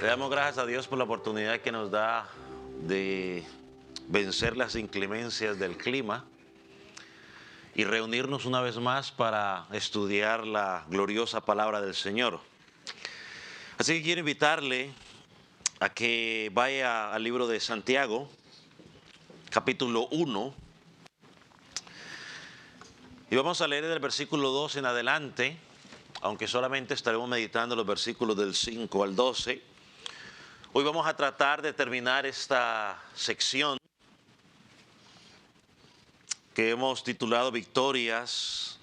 Le damos gracias a Dios por la oportunidad que nos da de vencer las inclemencias del clima y reunirnos una vez más para estudiar la gloriosa palabra del Señor. Así que quiero invitarle a que vaya al libro de Santiago, capítulo 1, y vamos a leer del versículo 2 en adelante, aunque solamente estaremos meditando los versículos del 5 al 12. Hoy vamos a tratar de terminar esta sección que hemos titulado Victorias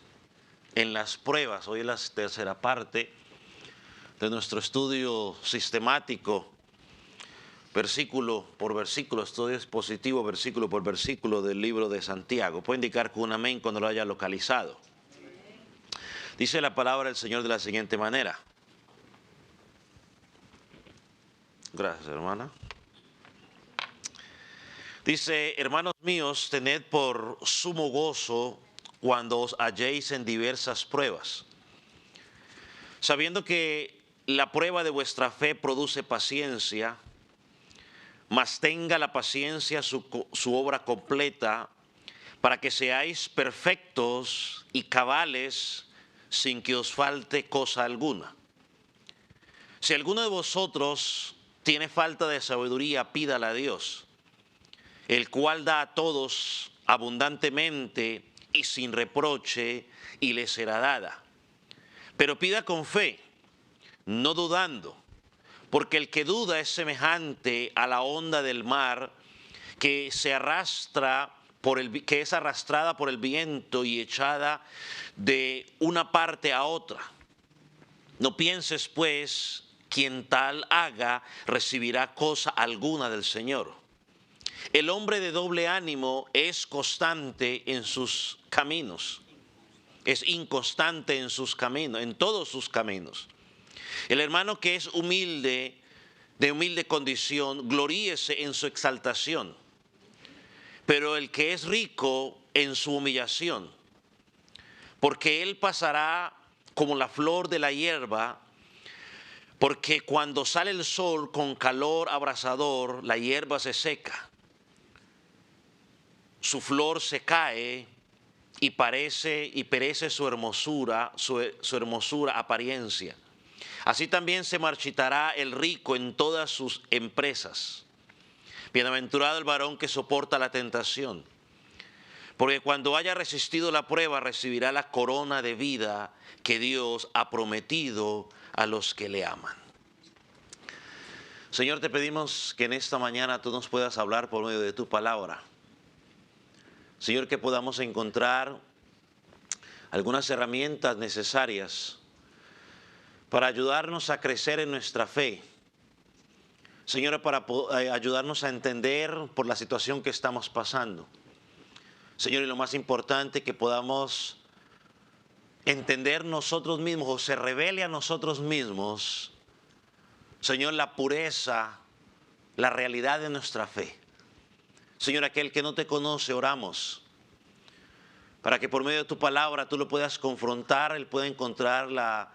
en las pruebas. Hoy es la tercera parte de nuestro estudio sistemático, versículo por versículo, estudio expositivo, versículo por versículo del libro de Santiago. Puede indicar con un amén cuando lo haya localizado. Dice la palabra del Señor de la siguiente manera. Gracias, hermana. Dice: hermanos míos, tened por sumo gozo cuando os halléis en diversas pruebas, sabiendo que la prueba de vuestra fe produce paciencia, mas tenga la paciencia su obra completa, para que seáis perfectos y cabales, sin que os falte cosa alguna. Si alguno de vosotros tiene falta de sabiduría, pídala a Dios, el cual da a todos abundantemente y sin reproche, y le será dada. Pero pida con fe, no dudando, porque el que duda es semejante a la onda del mar, que es arrastrada por el viento y echada de una parte a otra. No pienses, pues, quien tal haga recibirá cosa alguna del Señor. El hombre de doble ánimo es constante en sus caminos, es inconstante en sus caminos, en todos sus caminos. El hermano que es humilde, de humilde condición, gloríese en su exaltación, pero el que es rico en su humillación, porque él pasará como la flor de la hierba. Porque cuando sale el sol con calor abrasador, la hierba se seca, su flor se cae y perece su hermosura, apariencia. Así también se marchitará el rico en todas sus empresas. Bienaventurado el varón que soporta la tentación, porque cuando haya resistido la prueba recibirá la corona de vida que Dios ha prometido a los que le aman. Señor, te pedimos que en esta mañana tú nos puedas hablar por medio de tu palabra. Señor, que podamos encontrar algunas herramientas necesarias para ayudarnos a crecer en nuestra fe. Señor, para ayudarnos a entender por la situación que estamos pasando. Señor, y lo más importante, que podamos entender nosotros mismos, o se revele a nosotros mismos, Señor, la pureza, la realidad de nuestra fe. Señor, aquel que no te conoce, oramos para que por medio de tu palabra tú lo puedas confrontar, él pueda encontrar la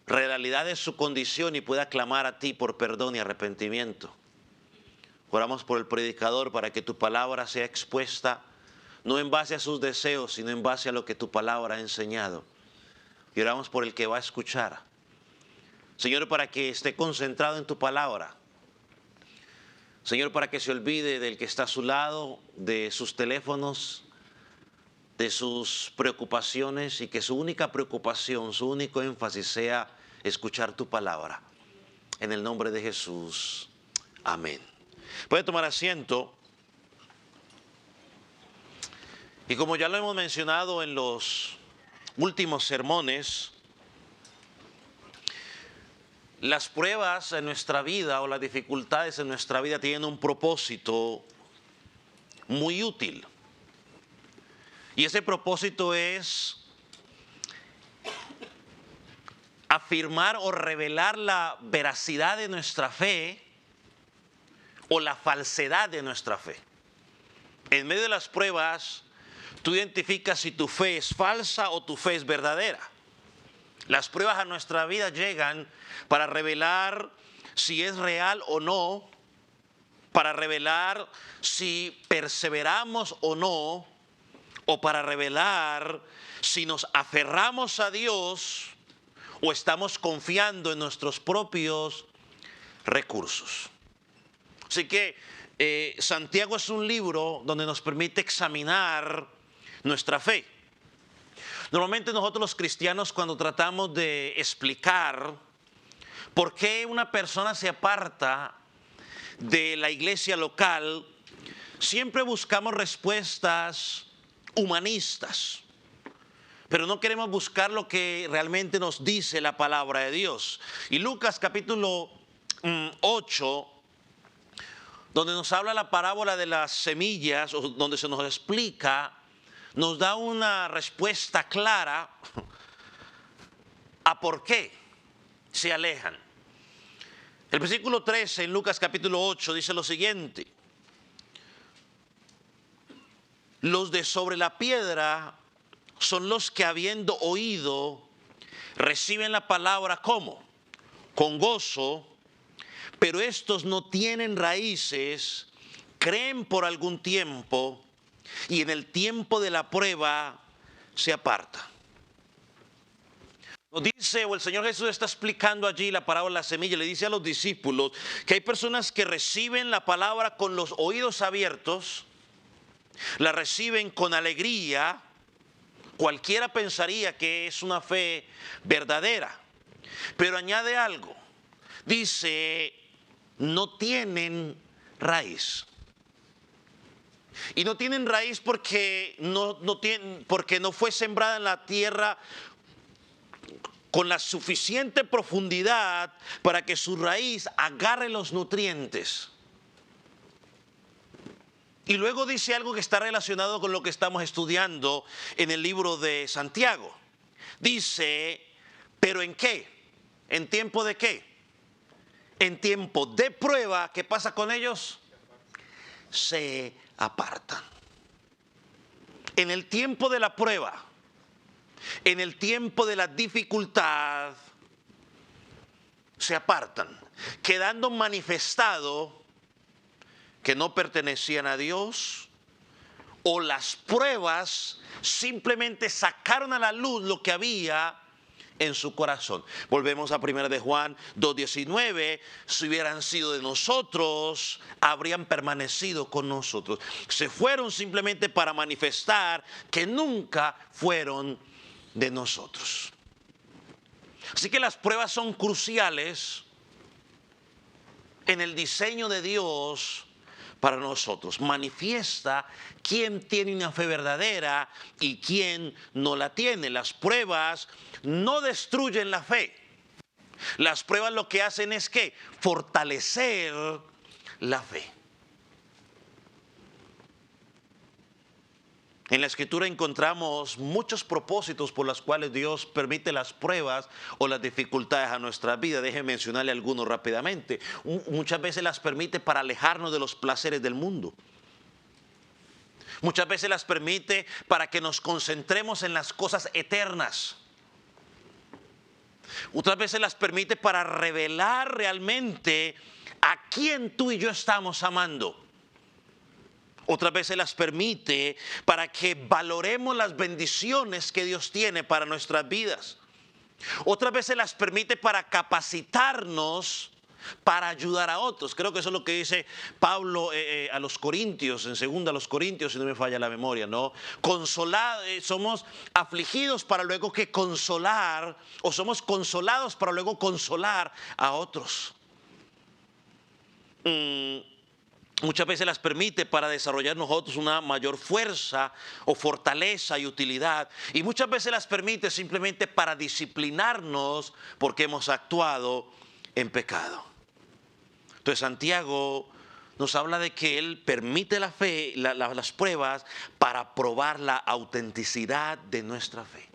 realidad de su condición y pueda clamar a ti por perdón y arrepentimiento. Oramos por el predicador para que tu palabra sea expuesta no en base a sus deseos, sino en base a lo que tu palabra ha enseñado. Y oramos por el que va a escuchar, Señor, para que esté concentrado en tu palabra. Señor, para que se olvide del que está a su lado, de sus teléfonos, de sus preocupaciones, y que su única preocupación, su único énfasis sea escuchar tu palabra. En el nombre de Jesús. Amén. Puede tomar asiento. Y como ya lo hemos mencionado en los últimos sermones, las pruebas en nuestra vida o las dificultades en nuestra vida tienen un propósito muy útil. Y ese propósito es afirmar o revelar la veracidad de nuestra fe o la falsedad de nuestra fe. En medio de las pruebas, tú identificas si tu fe es falsa o tu fe es verdadera. Las pruebas a nuestra vida llegan para revelar si es real o no, para revelar si perseveramos o no, o para revelar si nos aferramos a Dios o estamos confiando en nuestros propios recursos. Así que Santiago es un libro donde nos permite examinar nuestra fe. Normalmente nosotros los cristianos, cuando tratamos de explicar por qué una persona se aparta de la iglesia local, siempre buscamos respuestas humanistas, pero no queremos buscar lo que realmente nos dice la palabra de Dios. Y Lucas capítulo 8, donde nos habla la parábola de las semillas, o donde se nos explica, nos da una respuesta clara a por qué se alejan. El versículo 13 en Lucas capítulo 8 dice lo siguiente: los de sobre la piedra son los que, habiendo oído, reciben la palabra ¿cómo? Con gozo, pero estos no tienen raíces, creen por algún tiempo y en el tiempo de la prueba se apartan. Nos dice, o el Señor Jesús está explicando allí la parábola de la semilla, le dice a los discípulos que hay personas que reciben la palabra con los oídos abiertos, la reciben con alegría. Cualquiera pensaría que es una fe verdadera, pero añade algo. Dice, no tienen raíz. Y no tienen raíz porque no fue sembrada en la tierra con la suficiente profundidad para que su raíz agarre los nutrientes. Y luego dice algo que está relacionado con lo que estamos estudiando en el libro de Santiago. Dice, ¿pero en qué? ¿En tiempo de qué? En tiempo de prueba, ¿qué pasa con ellos? Se apartan. En el tiempo de la prueba, en el tiempo de la dificultad, se apartan, quedando manifestado que no pertenecían a Dios, o las pruebas simplemente sacaron a la luz lo que había en su corazón. Volvemos a 1 de Juan 2:19, si hubieran sido de nosotros, habrían permanecido con nosotros. Se fueron simplemente para manifestar que nunca fueron de nosotros. Así que las pruebas son cruciales en el diseño de Dios para nosotros. Manifiesta quién tiene una fe verdadera y quién no la tiene. Las pruebas no destruyen la fe. Las pruebas lo que hacen es que fortalecer la fe. En la Escritura encontramos muchos propósitos por los cuales Dios permite las pruebas o las dificultades a nuestra vida. Déjenme mencionarle algunos rápidamente. Muchas veces las permite para alejarnos de los placeres del mundo. Muchas veces las permite para que nos concentremos en las cosas eternas. Otras veces las permite para revelar realmente a quién tú y yo estamos amando. Otras veces las permite para que valoremos las bendiciones que Dios tiene para nuestras vidas. Otras veces las permite para capacitarnos para ayudar a otros. Creo que eso es lo que dice Pablo a los Corintios, en 2 Corintios, si no me falla la memoria, ¿no? Somos afligidos para luego que consolar, o somos consolados para luego consolar a otros. Muchas veces las permite para desarrollar nosotros una mayor fuerza o fortaleza y utilidad. Y muchas veces las permite simplemente para disciplinarnos porque hemos actuado en pecado. Entonces Santiago nos habla de que él permite la fe, las pruebas para probar la autenticidad de nuestra fe.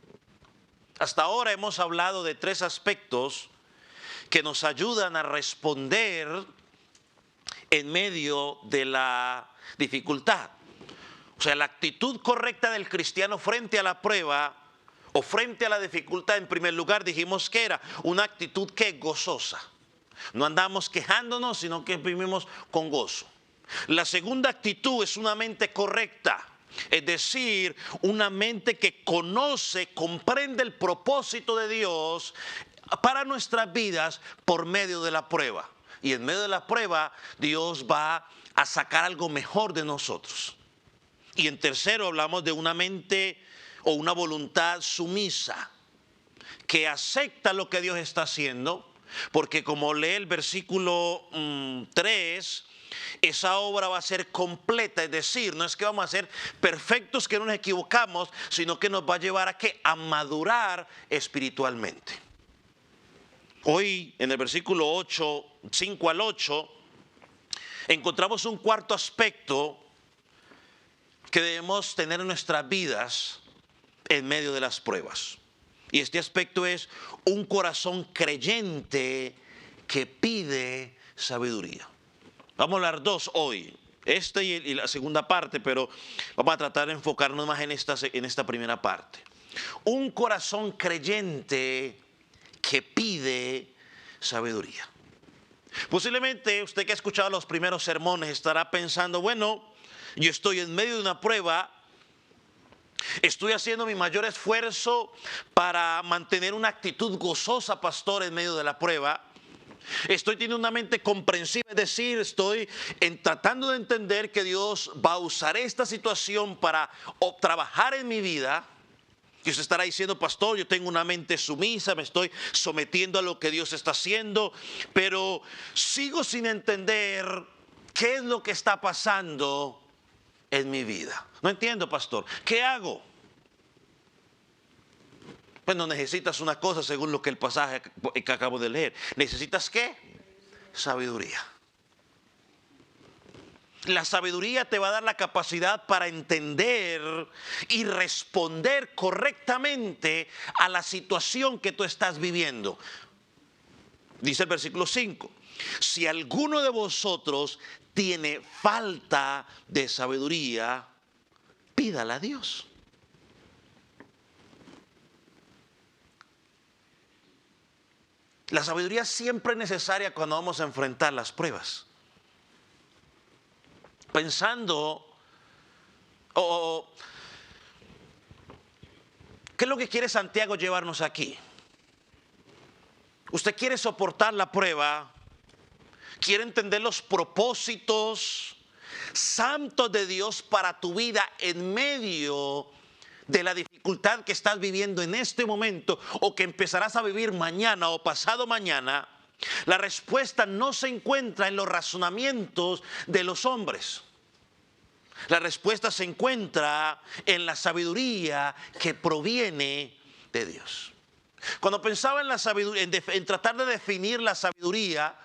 Hasta ahora hemos hablado de 3 aspectos que nos ayudan a responder en medio de la dificultad. O sea, la actitud correcta del cristiano frente a la prueba o frente a la dificultad, en primer lugar dijimos que era una actitud que es gozosa. No andamos quejándonos, sino que vivimos con gozo. La segunda actitud es una mente correcta. Es decir, una mente que conoce, comprende el propósito de Dios para nuestras vidas por medio de la prueba. Y en medio de la prueba, Dios va a sacar algo mejor de nosotros. Y en tercero, hablamos de una mente o una voluntad sumisa, que acepta lo que Dios está haciendo, porque como lee el versículo 3, esa obra va a ser completa, es decir, no es que vamos a ser perfectos, que no nos equivocamos, sino que nos va a llevar a ¿qué? A madurar espiritualmente. Hoy en el versículo 8, 5 al 8, encontramos un cuarto aspecto que debemos tener en nuestras vidas en medio de las pruebas. Y este aspecto es un corazón creyente que pide sabiduría. Vamos a hablar dos hoy, y la segunda parte, pero vamos a tratar de enfocarnos más en esta primera parte. Un corazón creyente que pide sabiduría. Posiblemente usted que ha escuchado los primeros sermones estará pensando, bueno, yo estoy en medio de una prueba, estoy haciendo mi mayor esfuerzo para mantener una actitud gozosa, pastor, en medio de la prueba. Estoy teniendo una mente comprensiva, es decir, estoy tratando de entender que Dios va a usar esta situación para trabajar en mi vida. Y usted estará diciendo, pastor, yo tengo una mente sumisa, me estoy sometiendo a lo que Dios está haciendo, pero sigo sin entender qué es lo que está pasando en mi vida. No entiendo, pastor. ¿Qué hago? Bueno, necesitas una cosa según lo que el pasaje que acabo de leer. ¿Necesitas qué? Sabiduría. La sabiduría te va a dar la capacidad para entender y responder correctamente a la situación que tú estás viviendo. Dice el versículo 5. Si alguno de vosotros tiene falta de sabiduría, pídala a Dios. La sabiduría siempre es necesaria cuando vamos a enfrentar las pruebas. Pensando, ¿qué es lo que quiere Santiago llevarnos aquí? Usted quiere soportar la prueba, quiere entender los propósitos santos de Dios para tu vida en medio de la dificultad que estás viviendo en este momento o que empezarás a vivir mañana o pasado mañana. La respuesta no se encuentra en los razonamientos de los hombres. La respuesta se encuentra en la sabiduría que proviene de Dios. Cuando pensaba en la sabiduría, en tratar de definir la sabiduría,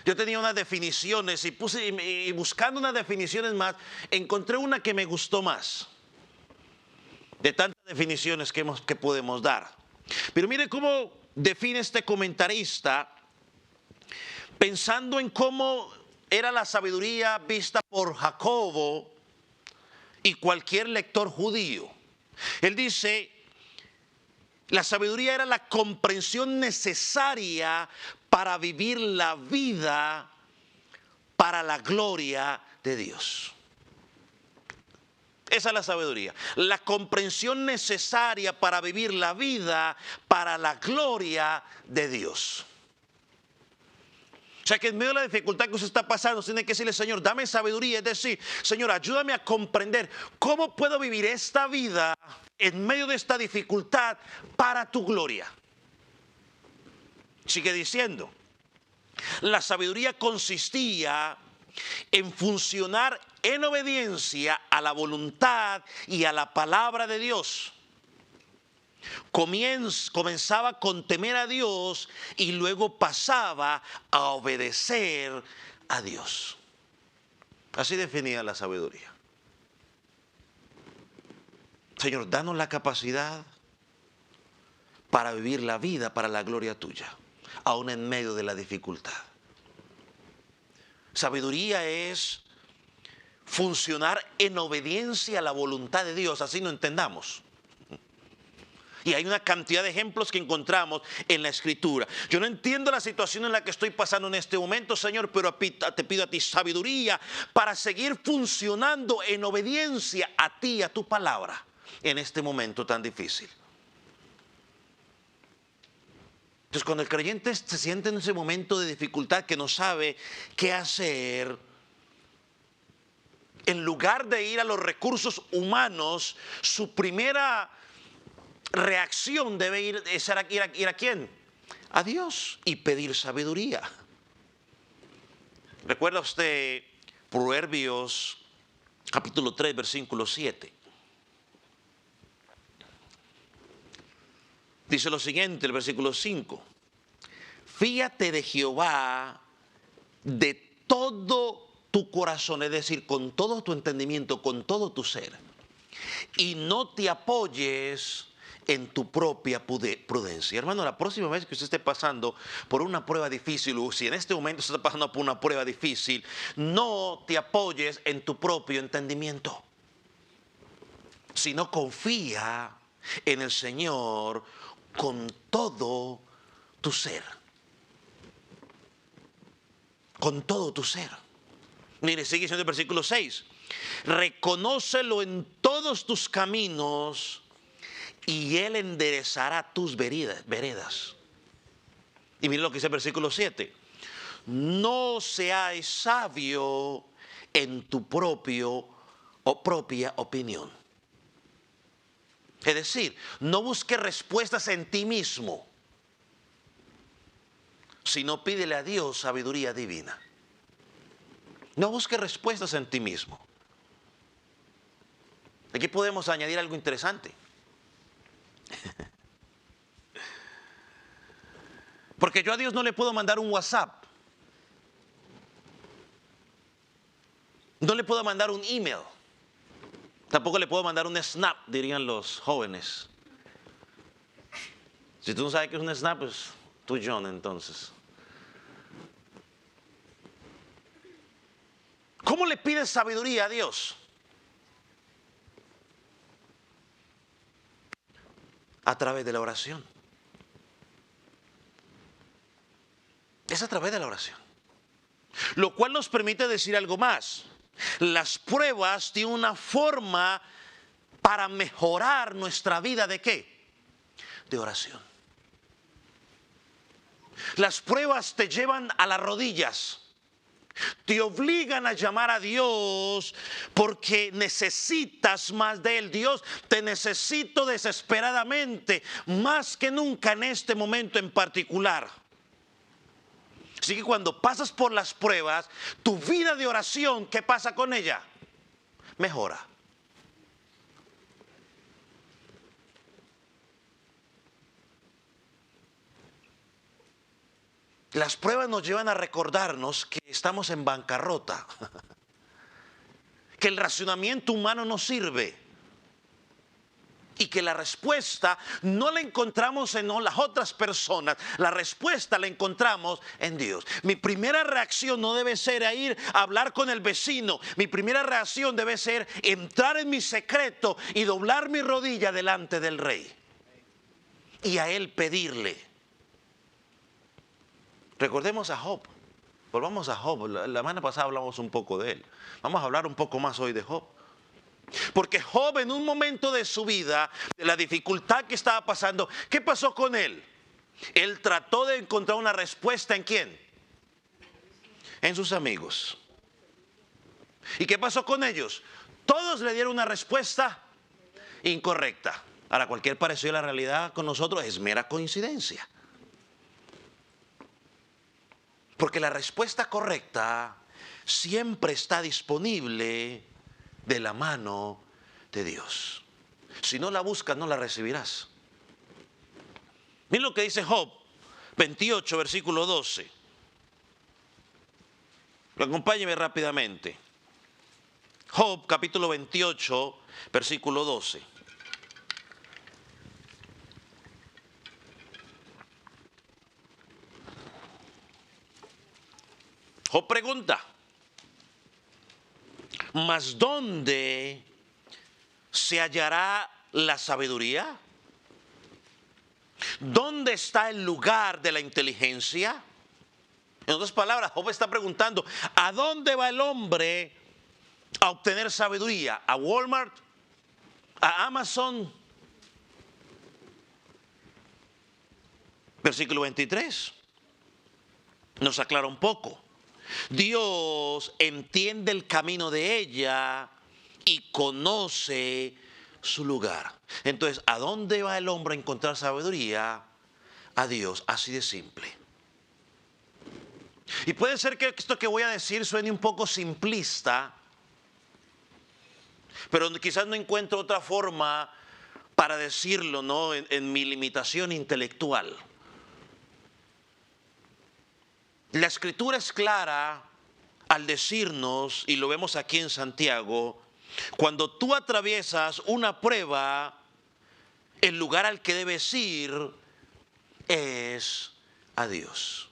yo tenía unas definiciones y buscando unas definiciones más, encontré una que me gustó más. De tantas definiciones que podemos dar. Pero mire cómo define este comentarista, pensando en cómo era la sabiduría vista por Jacobo y cualquier lector judío. Él dice, la sabiduría era la comprensión necesaria para vivir la vida para la gloria de Dios. Esa es la sabiduría, la comprensión necesaria para vivir la vida para la gloria de Dios. O sea que en medio de la dificultad que usted está pasando, tiene que decirle, Señor, dame sabiduría. Es decir, Señor, ayúdame a comprender cómo puedo vivir esta vida en medio de esta dificultad para tu gloria. Sigue diciendo, la sabiduría consistía en funcionar en obediencia a la voluntad y a la palabra de Dios. Comenzaba con temer a Dios y luego pasaba a obedecer a Dios. Así definía la sabiduría. Señor, danos la capacidad para vivir la vida para la gloria tuya, aún en medio de la dificultad. Sabiduría es funcionar en obediencia a la voluntad de Dios, así no entendamos. Y hay una cantidad de ejemplos que encontramos en la Escritura. Yo no entiendo la situación en la que estoy pasando en este momento, Señor, pero te pido a ti sabiduría para seguir funcionando en obediencia a ti, a tu palabra, en este momento tan difícil. Entonces, cuando el creyente se siente en ese momento de dificultad que no sabe qué hacer, en lugar de ir a los recursos humanos, su primera reacción debe ir a ¿quién? A Dios y pedir sabiduría. ¿Recuerda usted Proverbios capítulo 3, versículo 7? Dice lo siguiente, el versículo 5. Fíate de Jehová de todo tu corazón, es decir, con todo tu entendimiento, con todo tu ser. Y no te apoyes en tu propia prudencia. Hermano, la próxima vez que usted esté pasando por una prueba difícil, o si en este momento usted está pasando por una prueba difícil, no te apoyes en tu propio entendimiento, sino confía en el Señor con todo tu ser. Con todo tu ser. Mire, sigue diciendo el versículo 6. Reconócelo en todos tus caminos y Él enderezará tus veredas. Y mire lo que dice el versículo 7. No seas sabio en tu propia opinión. Es decir, no busques respuestas en ti mismo, sino pídele a Dios sabiduría divina. No busques respuestas en ti mismo. Aquí podemos añadir algo interesante. Porque yo a Dios no le puedo mandar un WhatsApp. No le puedo mandar un email. Tampoco le puedo mandar un snap, dirían los jóvenes. Si tú no sabes qué es un snap, pues tú, John, entonces. ¿Cómo le pides sabiduría a Dios? A través de la oración. Es a través de la oración. Lo cual nos permite decir algo más. Las pruebas tienen una forma para mejorar nuestra vida ¿de qué? De oración. Las pruebas te llevan a las rodillas. Te obligan a llamar a Dios porque necesitas más de Él. Dios, te necesito desesperadamente, más que nunca en este momento en particular. Así que cuando pasas por las pruebas, tu vida de oración, ¿qué pasa con ella? Mejora. Las pruebas nos llevan a recordarnos que estamos en bancarrota, que el razonamiento humano no sirve y que la respuesta no la encontramos en las otras personas, la respuesta la encontramos en Dios. Mi primera reacción no debe ser a ir a hablar con el vecino, mi primera reacción debe ser entrar en mi secreto y doblar mi rodilla delante del Rey y a Él pedirle. Recordemos a Job, volvamos a Job, la semana pasada hablamos un poco de él, vamos a hablar un poco más hoy de Job. Porque Job en un momento de su vida, de la dificultad que estaba pasando, ¿qué pasó con él? Él trató de encontrar una respuesta ¿en quién? En sus amigos. ¿Y qué pasó con ellos? Todos le dieron una respuesta incorrecta. Ahora, cualquier parecido a la realidad con nosotros es mera coincidencia. Porque la respuesta correcta siempre está disponible de la mano de Dios. Si no la buscas, no la recibirás. Miren lo que dice Job 28, versículo 12. Acompáñeme rápidamente. Job, capítulo 28, versículo 12. Job pregunta, ¿mas dónde se hallará la sabiduría? ¿Dónde está el lugar de la inteligencia? En otras palabras, Job está preguntando, ¿a dónde va el hombre a obtener sabiduría? ¿A Walmart? ¿A Amazon? Versículo 23 nos aclara un poco. Dios entiende el camino de ella y conoce su lugar. Entonces, ¿a dónde va el hombre a encontrar sabiduría? A Dios, así de simple. Y puede ser que esto que voy a decir suene un poco simplista, pero quizás no encuentro otra forma para decirlo, ¿no? En mi limitación intelectual. La escritura es clara al decirnos, y lo vemos aquí en Santiago, cuando tú atraviesas una prueba, el lugar al que debes ir es a Dios.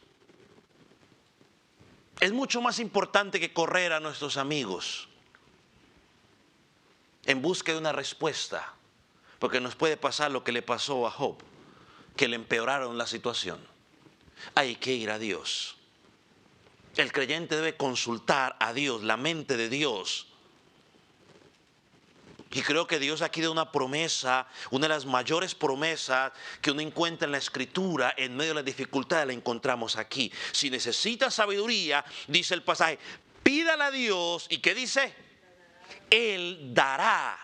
Es mucho más importante que correr a nuestros amigos en busca de una respuesta, porque nos puede pasar lo que le pasó a Job, que le empeoraron la situación. Hay que ir a Dios. El creyente debe consultar a Dios, la mente de Dios. Y creo que Dios aquí da una promesa, una de las mayores promesas que uno encuentra en la Escritura en medio de las dificultades, la encontramos aquí. Si necesita sabiduría, dice el pasaje, pídala a Dios. ¿Y qué dice? Él dará.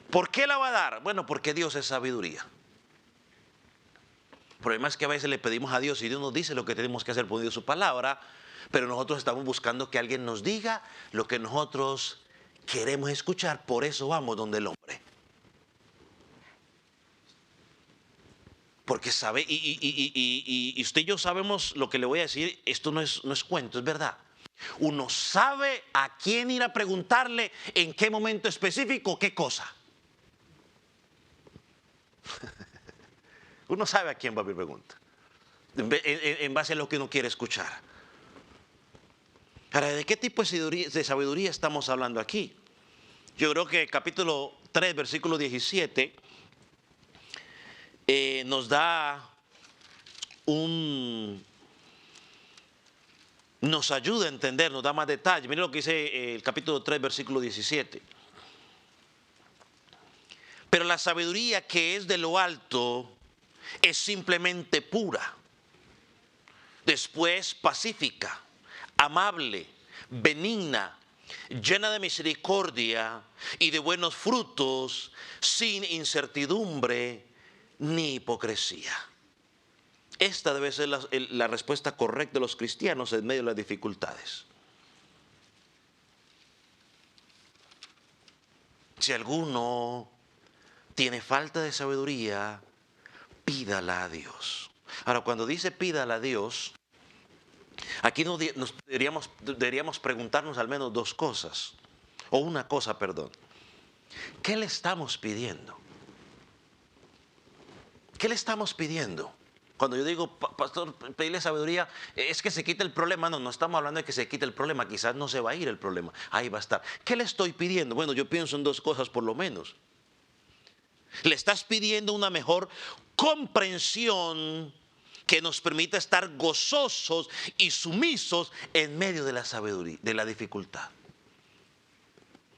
¿Por qué la va a dar? Bueno, porque Dios es sabiduría. El problema es que a veces le pedimos a Dios y Dios nos dice lo que tenemos que hacer por medio de su palabra, pero nosotros estamos buscando que alguien nos diga lo que nosotros queremos escuchar, por eso vamos donde el hombre. Porque sabe, y usted y yo sabemos lo que le voy a decir, esto no es cuento, es verdad. Uno sabe a quién ir a preguntarle en qué momento específico, qué cosa. Uno sabe a quién va a pedir pregunta, en base a lo que uno quiere escuchar. Ahora, ¿de qué tipo de sabiduría estamos hablando aquí? Yo creo que capítulo 3, versículo 17, nos ayuda a entender, nos da más detalle. Miren lo que dice el capítulo 3, versículo 17. Pero la sabiduría que es de lo alto es simplemente pura, después pacífica, amable, benigna, llena de misericordia y de buenos frutos, sin incertidumbre ni hipocresía. Esta debe ser la respuesta correcta de los cristianos en medio de las dificultades. Si alguno tiene falta de sabiduría, pídala a Dios. Ahora, cuando dice pídala a Dios, aquí deberíamos preguntarnos al menos dos cosas, o una cosa, perdón. ¿Qué le estamos pidiendo? ¿Qué le estamos pidiendo? Cuando yo digo, pastor, pedirle sabiduría, es que se quite el problema. No estamos hablando de que se quite el problema. Quizás no se va a ir el problema. Ahí va a estar. ¿Qué le estoy pidiendo? Bueno, yo pienso en dos cosas por lo menos. Le estás pidiendo una mejor comprensión que nos permita estar gozosos y sumisos en medio de la sabiduría, de la dificultad.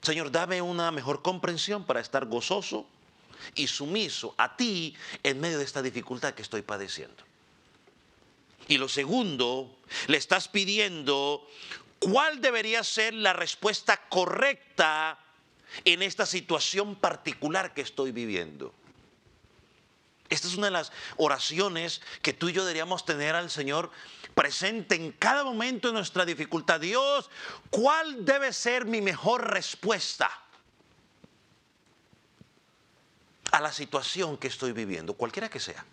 Señor, dame una mejor comprensión para estar gozoso y sumiso a ti en medio de esta dificultad que estoy padeciendo. Y lo segundo, le estás pidiendo cuál debería ser la respuesta correcta en esta situación particular que estoy viviendo. Esta es una de las oraciones que tú y yo deberíamos tener al Señor presente en cada momento de nuestra dificultad. Dios, ¿cuál debe ser mi mejor respuesta a la situación que estoy viviendo, cualquiera que sea?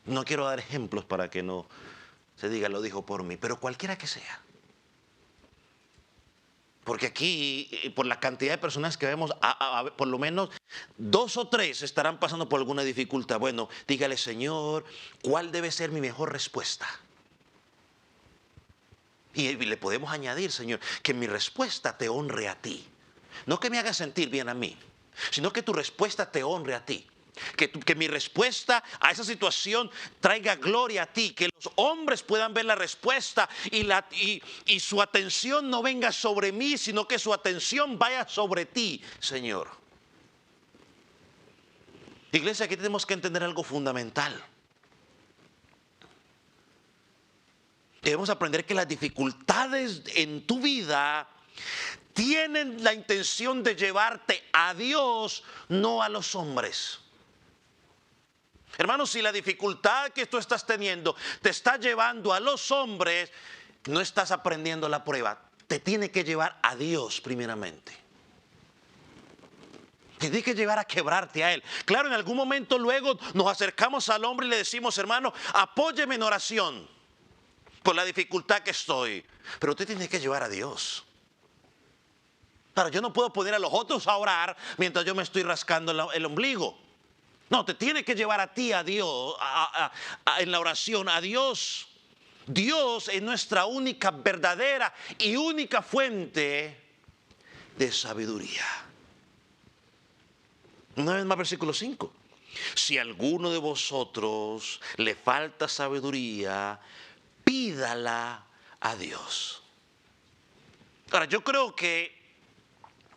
No quiero dar ejemplos para que no se diga lo dijo por mí, pero cualquiera que sea. Porque aquí, por la cantidad de personas que vemos, por lo menos 2 o 3 estarán pasando por alguna dificultad. Bueno, dígale, Señor, ¿cuál debe ser mi mejor respuesta? Y le podemos añadir, Señor, que mi respuesta te honre a ti. No que me haga sentir bien a mí, sino que tu respuesta te honre a ti. Que mi respuesta a esa situación traiga gloria a ti, que los hombres puedan ver la respuesta y su atención no venga sobre mí, sino que su atención vaya sobre ti, Señor. Iglesia, aquí tenemos que entender algo fundamental. Debemos aprender que las dificultades en tu vida tienen la intención de llevarte a Dios, no a los hombres. Hermanos, si la dificultad que tú estás teniendo te está llevando a los hombres, no estás aprendiendo la prueba. Te tiene que llevar a Dios primeramente. Te tiene que llevar a quebrarte a Él. Claro, en algún momento luego nos acercamos al hombre y le decimos, hermano, apóyeme en oración por la dificultad que estoy. Pero usted tiene que llevar a Dios. Claro, yo no puedo poner a los otros a orar mientras yo me estoy rascando el ombligo. No, te tiene que llevar a ti, a Dios, en la oración, a Dios. Dios es nuestra única, verdadera y única fuente de sabiduría. Una vez más, versículo 5. Si a alguno de vosotros le falta sabiduría, pídala a Dios. Ahora, yo creo que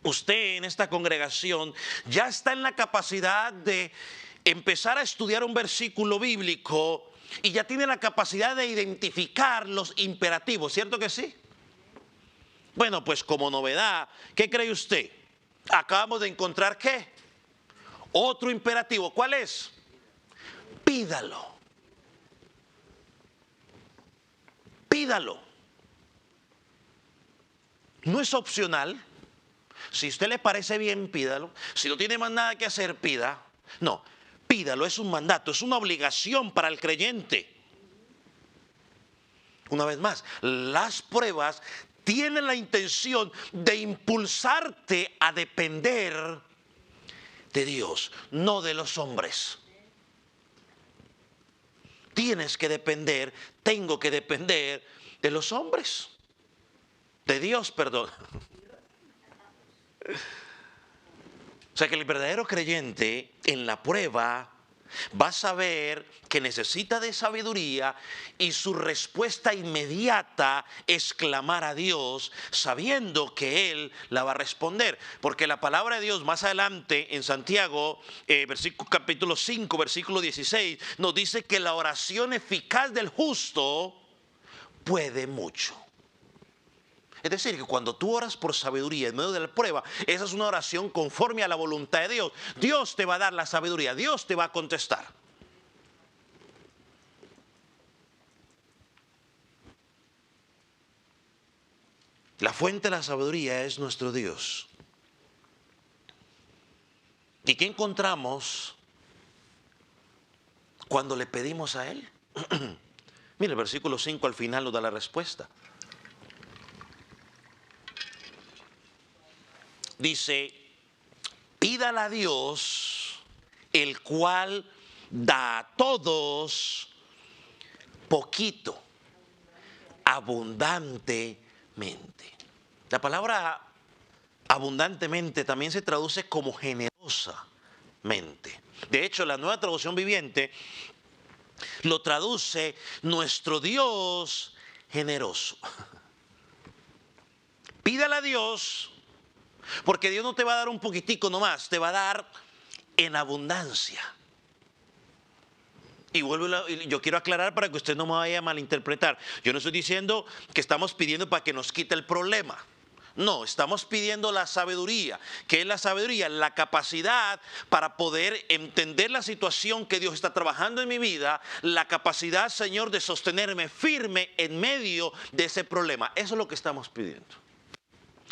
usted en esta congregación ya está en la capacidad de empezar a estudiar un versículo bíblico y ya tiene la capacidad de identificar los imperativos, ¿cierto que sí? Bueno, pues como novedad, ¿qué cree usted? Acabamos de encontrar ¿qué? Otro imperativo. ¿Cuál es? Pídalo. Pídalo. No es opcional. Si a usted le parece bien, pídalo. Si no tiene más nada que hacer, pida. No, pídalo, es un mandato, es una obligación para el creyente. Una vez más, las pruebas tienen la intención de impulsarte a depender de Dios, no de los hombres. Tienes que depender, tengo que depender de los hombres. De Dios, perdón. O sea que el verdadero creyente en la prueba va a saber que necesita de sabiduría y su respuesta inmediata es clamar a Dios sabiendo que Él la va a responder. Porque la palabra de Dios más adelante en Santiago, capítulo 5, versículo 16, nos dice que la oración eficaz del justo puede mucho. Es decir, que cuando tú oras por sabiduría en medio de la prueba, esa es una oración conforme a la voluntad de Dios. Dios te va a dar la sabiduría, Dios te va a contestar. La fuente de la sabiduría es nuestro Dios. ¿Y qué encontramos cuando le pedimos a Él? Mira, el versículo 5 al final nos da la respuesta. Dice, pídale a Dios, el cual da a todos poquito, abundantemente. La palabra abundantemente también se traduce como generosamente. De hecho, la Nueva Traducción Viviente lo traduce nuestro Dios generoso. Pídale a Dios, porque Dios no te va a dar un poquitico nomás, te va a dar en abundancia. Y yo quiero aclarar para que usted no me vaya a malinterpretar. Yo no estoy diciendo que estamos pidiendo para que nos quite el problema. No, estamos pidiendo la sabiduría. ¿Qué es la sabiduría? La capacidad para poder entender la situación que Dios está trabajando en mi vida. La capacidad, Señor, de sostenerme firme en medio de ese problema. Eso es lo que estamos pidiendo.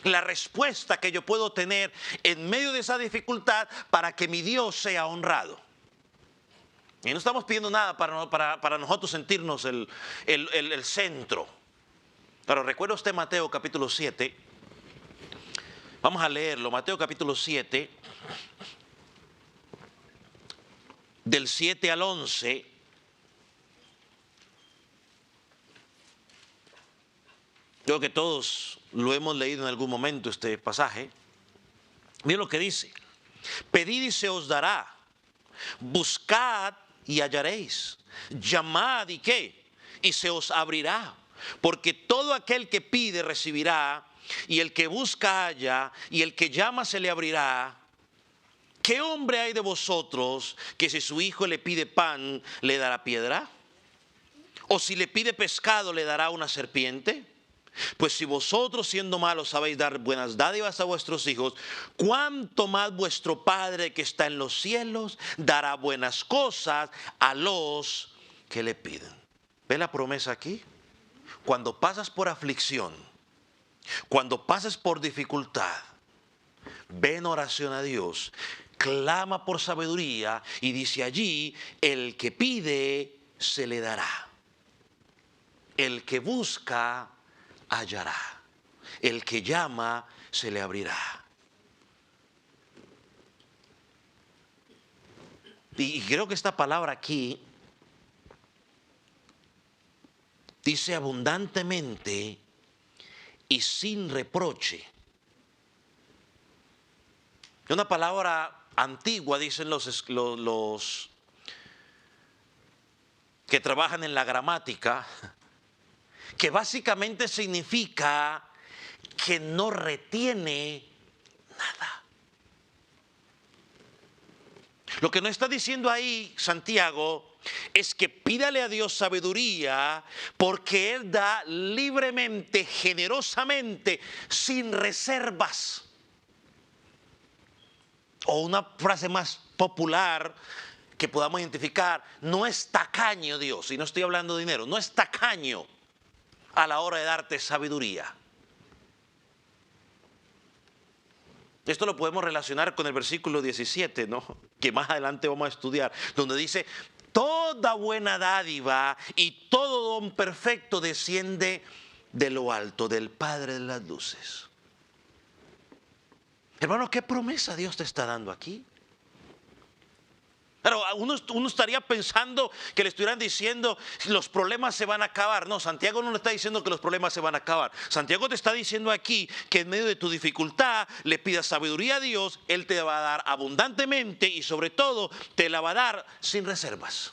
La respuesta que yo puedo tener en medio de esa dificultad para que mi Dios sea honrado. Y no estamos pidiendo nada para nosotros sentirnos el centro. Pero recuerda usted Mateo capítulo 7. Vamos a leerlo. Mateo capítulo 7, del 7 al 11. Creo que todos lo hemos leído en algún momento este pasaje. Miren lo que dice. Pedid y se os dará. Buscad y hallaréis. Llamad y qué, y se os abrirá. Porque todo aquel que pide recibirá, y el que busca halla, y el que llama se le abrirá. ¿Qué hombre hay de vosotros que si su hijo le pide pan, le dará piedra? ¿O si le pide pescado, le dará una serpiente? Pues si vosotros siendo malos sabéis dar buenas dádivas a vuestros hijos, ¿cuánto más vuestro Padre que está en los cielos dará buenas cosas a los que le piden? ¿Ve la promesa aquí? Cuando pasas por aflicción, cuando pasas por dificultad, ve en oración a Dios, clama por sabiduría y dice allí, el que pide se le dará. El que busca hallará. El que llama se le abrirá. Y creo que esta palabra aquí dice abundantemente y sin reproche. Una palabra antigua, dicen los que trabajan en la gramática, que básicamente significa que no retiene nada. Lo que nos está diciendo ahí Santiago es que pídale a Dios sabiduría porque Él da libremente, generosamente, sin reservas. O una frase más popular que podamos identificar, no es tacaño Dios, y no estoy hablando de dinero, no es tacaño a la hora de darte sabiduría. Esto lo podemos relacionar con el versículo 17, ¿no? Que más adelante vamos a estudiar, donde dice, toda buena dádiva y todo don perfecto desciende de lo alto, del Padre de las luces. Hermano, ¿qué promesa Dios te está dando aquí? Claro, uno estaría pensando que le estuvieran diciendo los problemas se van a acabar. No, Santiago no le está diciendo que los problemas se van a acabar. Santiago te está diciendo aquí que en medio de tu dificultad le pidas sabiduría a Dios. Él te va a dar abundantemente y sobre todo te la va a dar sin reservas.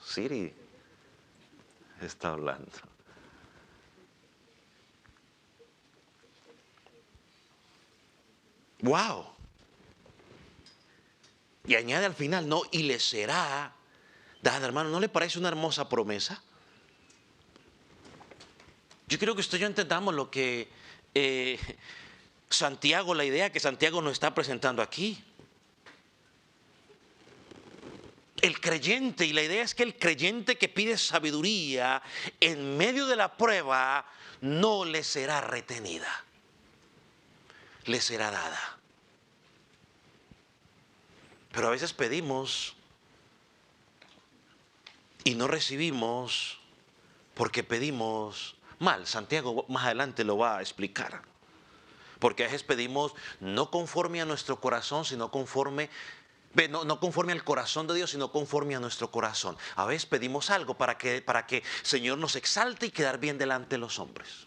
Siri está hablando. Wow. Y añade al final, no, y le será dada, hermano. ¿No le parece una hermosa promesa? Yo creo que usted y yo entendamos lo que Santiago, la idea que Santiago nos está presentando aquí. El creyente, y la idea es que el creyente que pide sabiduría en medio de la prueba no le será retenida, le será dada. Pero a veces pedimos y no recibimos porque pedimos mal. Santiago más adelante lo va a explicar. Porque a veces pedimos no conforme a nuestro corazón, sino conforme, no conforme al corazón de Dios, sino conforme a nuestro corazón. A veces pedimos algo para que el Señor nos exalte y quedar bien delante de los hombres.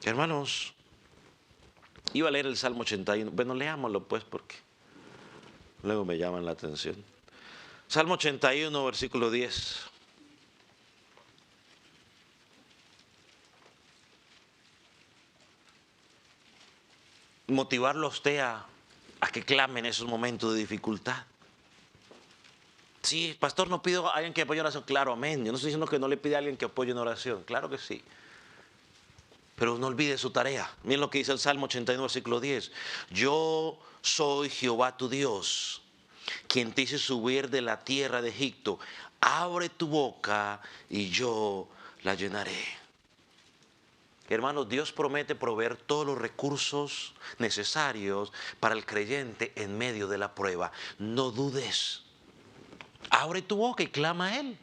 Hermanos, iba a leer el Salmo 81. Bueno, leámoslo pues porque luego me llaman la atención. Salmo 81, versículo 10. Motivarlo a usted a que clame en esos momentos de dificultad. Sí, pastor, no pido a alguien que apoye en oración. Claro, amén. Yo no estoy diciendo que no le pide a alguien que apoye en oración. Claro que sí. Pero no olvide su tarea. Miren lo que dice el Salmo 81, versículo 10. Yo soy Jehová tu Dios, quien te hice subir de la tierra de Egipto. Abre tu boca y yo la llenaré. Hermanos, Dios promete proveer todos los recursos necesarios para el creyente en medio de la prueba. No dudes. Abre tu boca y clama a Él.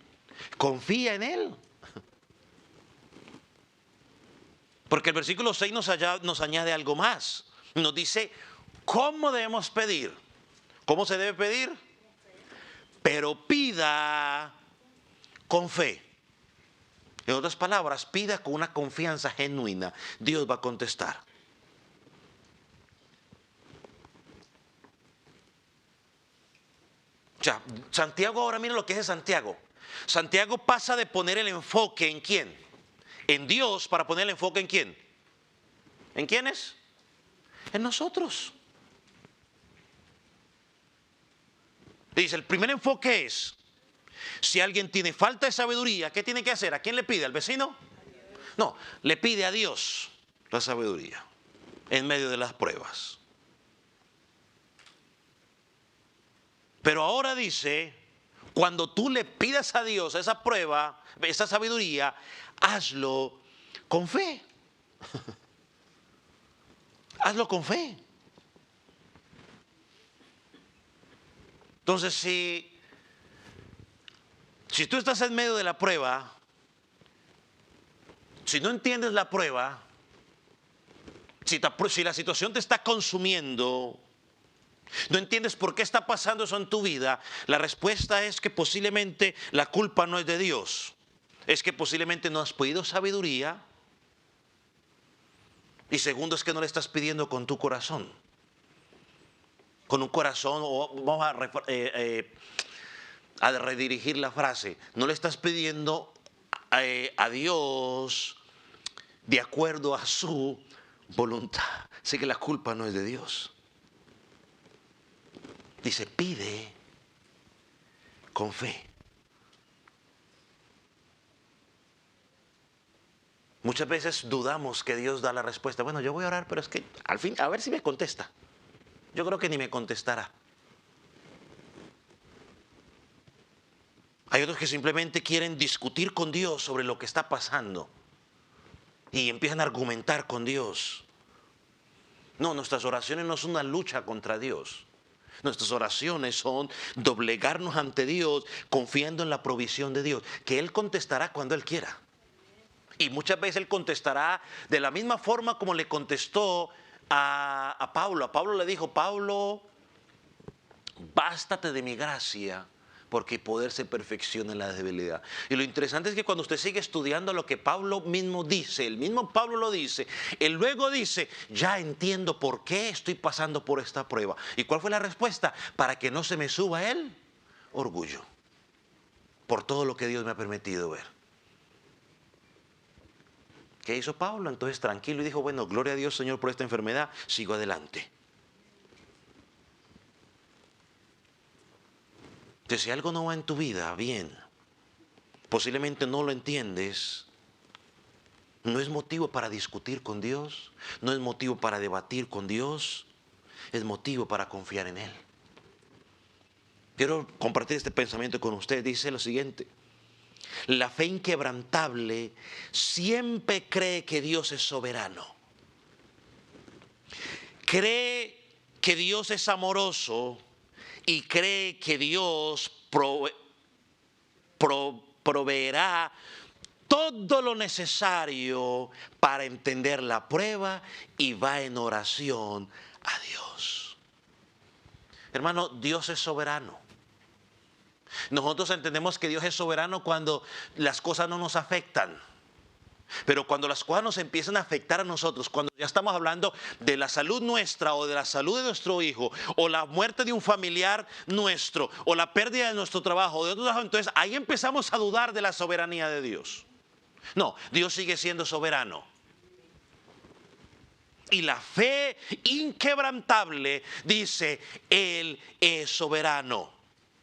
Confía en Él. Porque el versículo 6 nos añade algo más. Nos dice, ¿cómo debemos pedir? ¿Cómo se debe pedir? Pero pida con fe. En otras palabras, pida con una confianza genuina. Dios va a contestar. O sea, Santiago ahora, miren lo que es Santiago. Santiago pasa de poner el enfoque en quién. En Dios, para poner el enfoque en quién. ¿En quiénes? En nosotros. Dice, el primer enfoque es, si alguien tiene falta de sabiduría, ¿qué tiene que hacer? ¿A quién le pide? ¿Al vecino? No, le pide a Dios la sabiduría en medio de las pruebas. Pero ahora dice, cuando tú le pidas a Dios esa prueba, esa sabiduría, hazlo con fe. Hazlo con fe. Entonces, si tú estás en medio de la prueba, si no entiendes la prueba, si la situación te está consumiendo, no entiendes por qué está pasando eso en tu vida, la respuesta es que posiblemente la culpa no es de Dios. Es que posiblemente no has pedido sabiduría. Y segundo, es que no le estás pidiendo con tu corazón. Con un corazón, o vamos a redirigir la frase, no le estás pidiendo a Dios de acuerdo a su voluntad. Sé que la culpa no es de Dios. Dice, pide con fe. Muchas veces dudamos que Dios da la respuesta. Bueno, yo voy a orar, pero es que al fin, a ver si me contesta. Yo creo que ni me contestará. Hay otros que simplemente quieren discutir con Dios sobre lo que está pasando. Y empiezan a argumentar con Dios. No, nuestras oraciones no son una lucha contra Dios. Nuestras oraciones son doblegarnos ante Dios, confiando en la provisión de Dios, que Él contestará cuando Él quiera. Y muchas veces Él contestará de la misma forma como le contestó a Pablo. A Pablo le dijo, Pablo, bástate de mi gracia, porque poder se perfecciona en la debilidad. Y lo interesante es que cuando usted sigue estudiando lo que Pablo mismo dice, el mismo Pablo lo dice, él luego dice, ya entiendo por qué estoy pasando por esta prueba. ¿Y cuál fue la respuesta? Para que no se me suba el orgullo, por todo lo que Dios me ha permitido ver. ¿Qué hizo Pablo? Entonces tranquilo y dijo, bueno, gloria a Dios, Señor, por esta enfermedad, sigo adelante. Entonces, si algo no va en tu vida bien, posiblemente no lo entiendes, no es motivo para discutir con Dios, no es motivo para debatir con Dios, es motivo para confiar en Él. Quiero compartir este pensamiento con usted. Dice lo siguiente: la fe inquebrantable siempre cree que Dios es soberano. Cree que Dios es amoroso y cree que Dios proveerá todo lo necesario para entender la prueba y va en oración a Dios. Hermano, Dios es soberano. Nosotros entendemos que Dios es soberano cuando las cosas no nos afectan. Pero cuando las cosas nos empiezan a afectar a nosotros, cuando ya estamos hablando de la salud nuestra o de la salud de nuestro hijo, o la muerte de un familiar nuestro, o la pérdida de nuestro trabajo, o de otro trabajo, entonces ahí empezamos a dudar de la soberanía de Dios. No, Dios sigue siendo soberano. Y la fe inquebrantable dice, Él es soberano.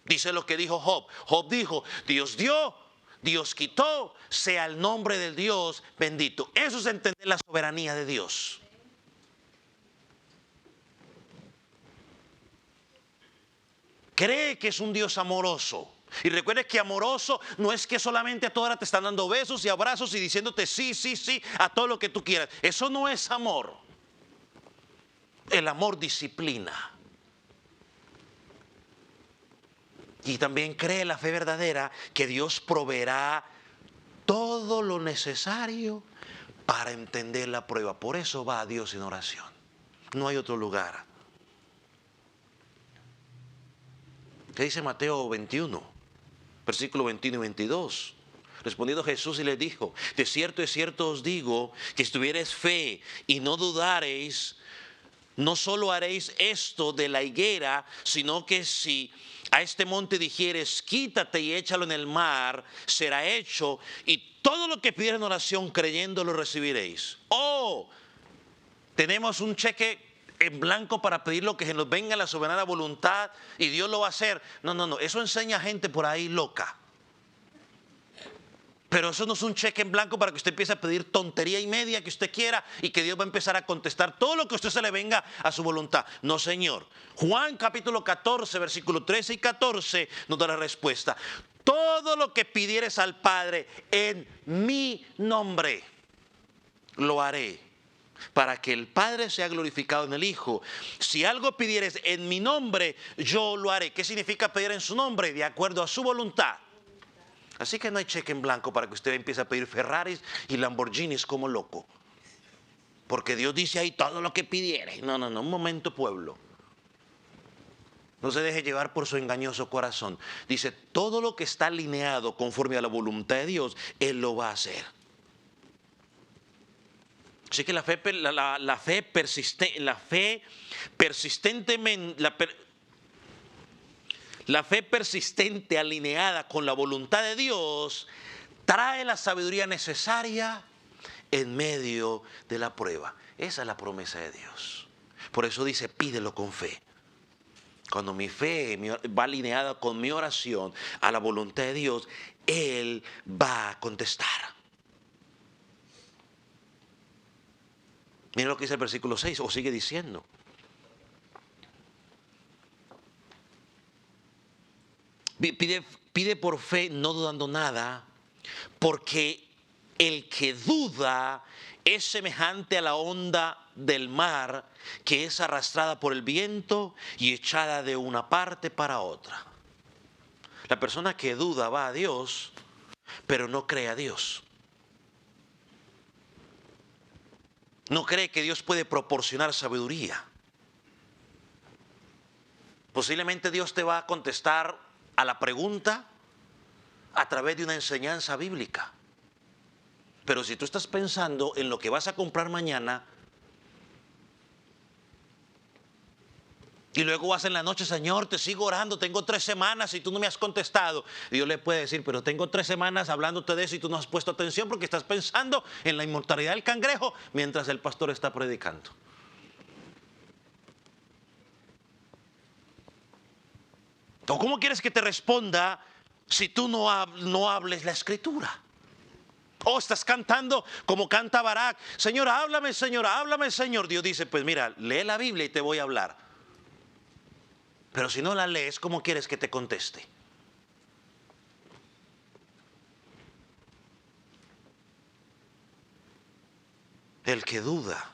Dice lo que dijo Job. Job dijo, Dios dio, Dios quitó, sea el nombre del Dios bendito. Eso es entender la soberanía de Dios. Cree que es un Dios amoroso. Y recuerde que amoroso no es que solamente a toda hora te están dando besos y abrazos y diciéndote sí, sí, sí, a todo lo que tú quieras. Eso no es amor. El amor disciplina. Y también cree la fe verdadera que Dios proveerá todo lo necesario para entender la prueba. Por eso va a Dios en oración. No hay otro lugar. ¿Qué dice Mateo 21? Versículo 21 y 22. Respondiendo Jesús y les dijo: de cierto os digo, que si tuviereis fe y no dudareis, no solo haréis esto de la higuera, sino que si a este monte dijeres, quítate y échalo en el mar, será hecho, y todo lo que pidiereis en oración creyendo lo recibiréis. Oh, tenemos un cheque en blanco para pedir lo que se nos venga la soberana voluntad y Dios lo va a hacer. No, eso enseña a gente por ahí loca. Pero eso no es un cheque en blanco para que usted empiece a pedir tontería y media que usted quiera y que Dios va a empezar a contestar todo lo que a usted se le venga a su voluntad. No, señor. Juan capítulo 14, versículos 13 y 14 nos da la respuesta. Todo lo que pidieres al Padre en mi nombre, lo haré, para que el Padre sea glorificado en el Hijo. Si algo pidieres en mi nombre, yo lo haré. ¿Qué significa pedir en su nombre? De acuerdo a su voluntad. Así que no hay cheque en blanco para que usted empiece a pedir Ferraris y Lamborghinis como loco. Porque Dios dice ahí todo lo que pidiere. No, un momento, pueblo. No se deje llevar por su engañoso corazón. Dice, todo lo que está alineado conforme a la voluntad de Dios, Él lo va a hacer. Así que la fe persistente alineada con la voluntad de Dios trae la sabiduría necesaria en medio de la prueba. Esa es la promesa de Dios. Por eso dice, pídelo con fe. Cuando mi fe va alineada con mi oración a la voluntad de Dios, Él va a contestar. Miren lo que dice el versículo 6, o sigue diciendo. Pide por fe, no dudando nada, porque el que duda es semejante a la onda del mar, que es arrastrada por el viento y echada de una parte para otra. La persona que duda va a Dios, pero no cree a Dios. No cree que Dios puede proporcionar sabiduría. Posiblemente Dios te va a contestar a la pregunta a través de una enseñanza bíblica. Pero si tú estás pensando en lo que vas a comprar mañana y luego vas en la noche, Señor, te sigo orando, tengo 3 semanas y tú no me has contestado. Dios le puede decir, pero tengo 3 semanas hablándote de eso y tú no has puesto atención porque estás pensando en la inmortalidad del cangrejo mientras el pastor está predicando. ¿O cómo quieres que te responda si tú no hables la escritura? O estás cantando como canta Barak. Señor, háblame, Señor. Dios dice, pues mira, lee la Biblia y te voy a hablar. Pero si no la lees, ¿cómo quieres que te conteste? El que duda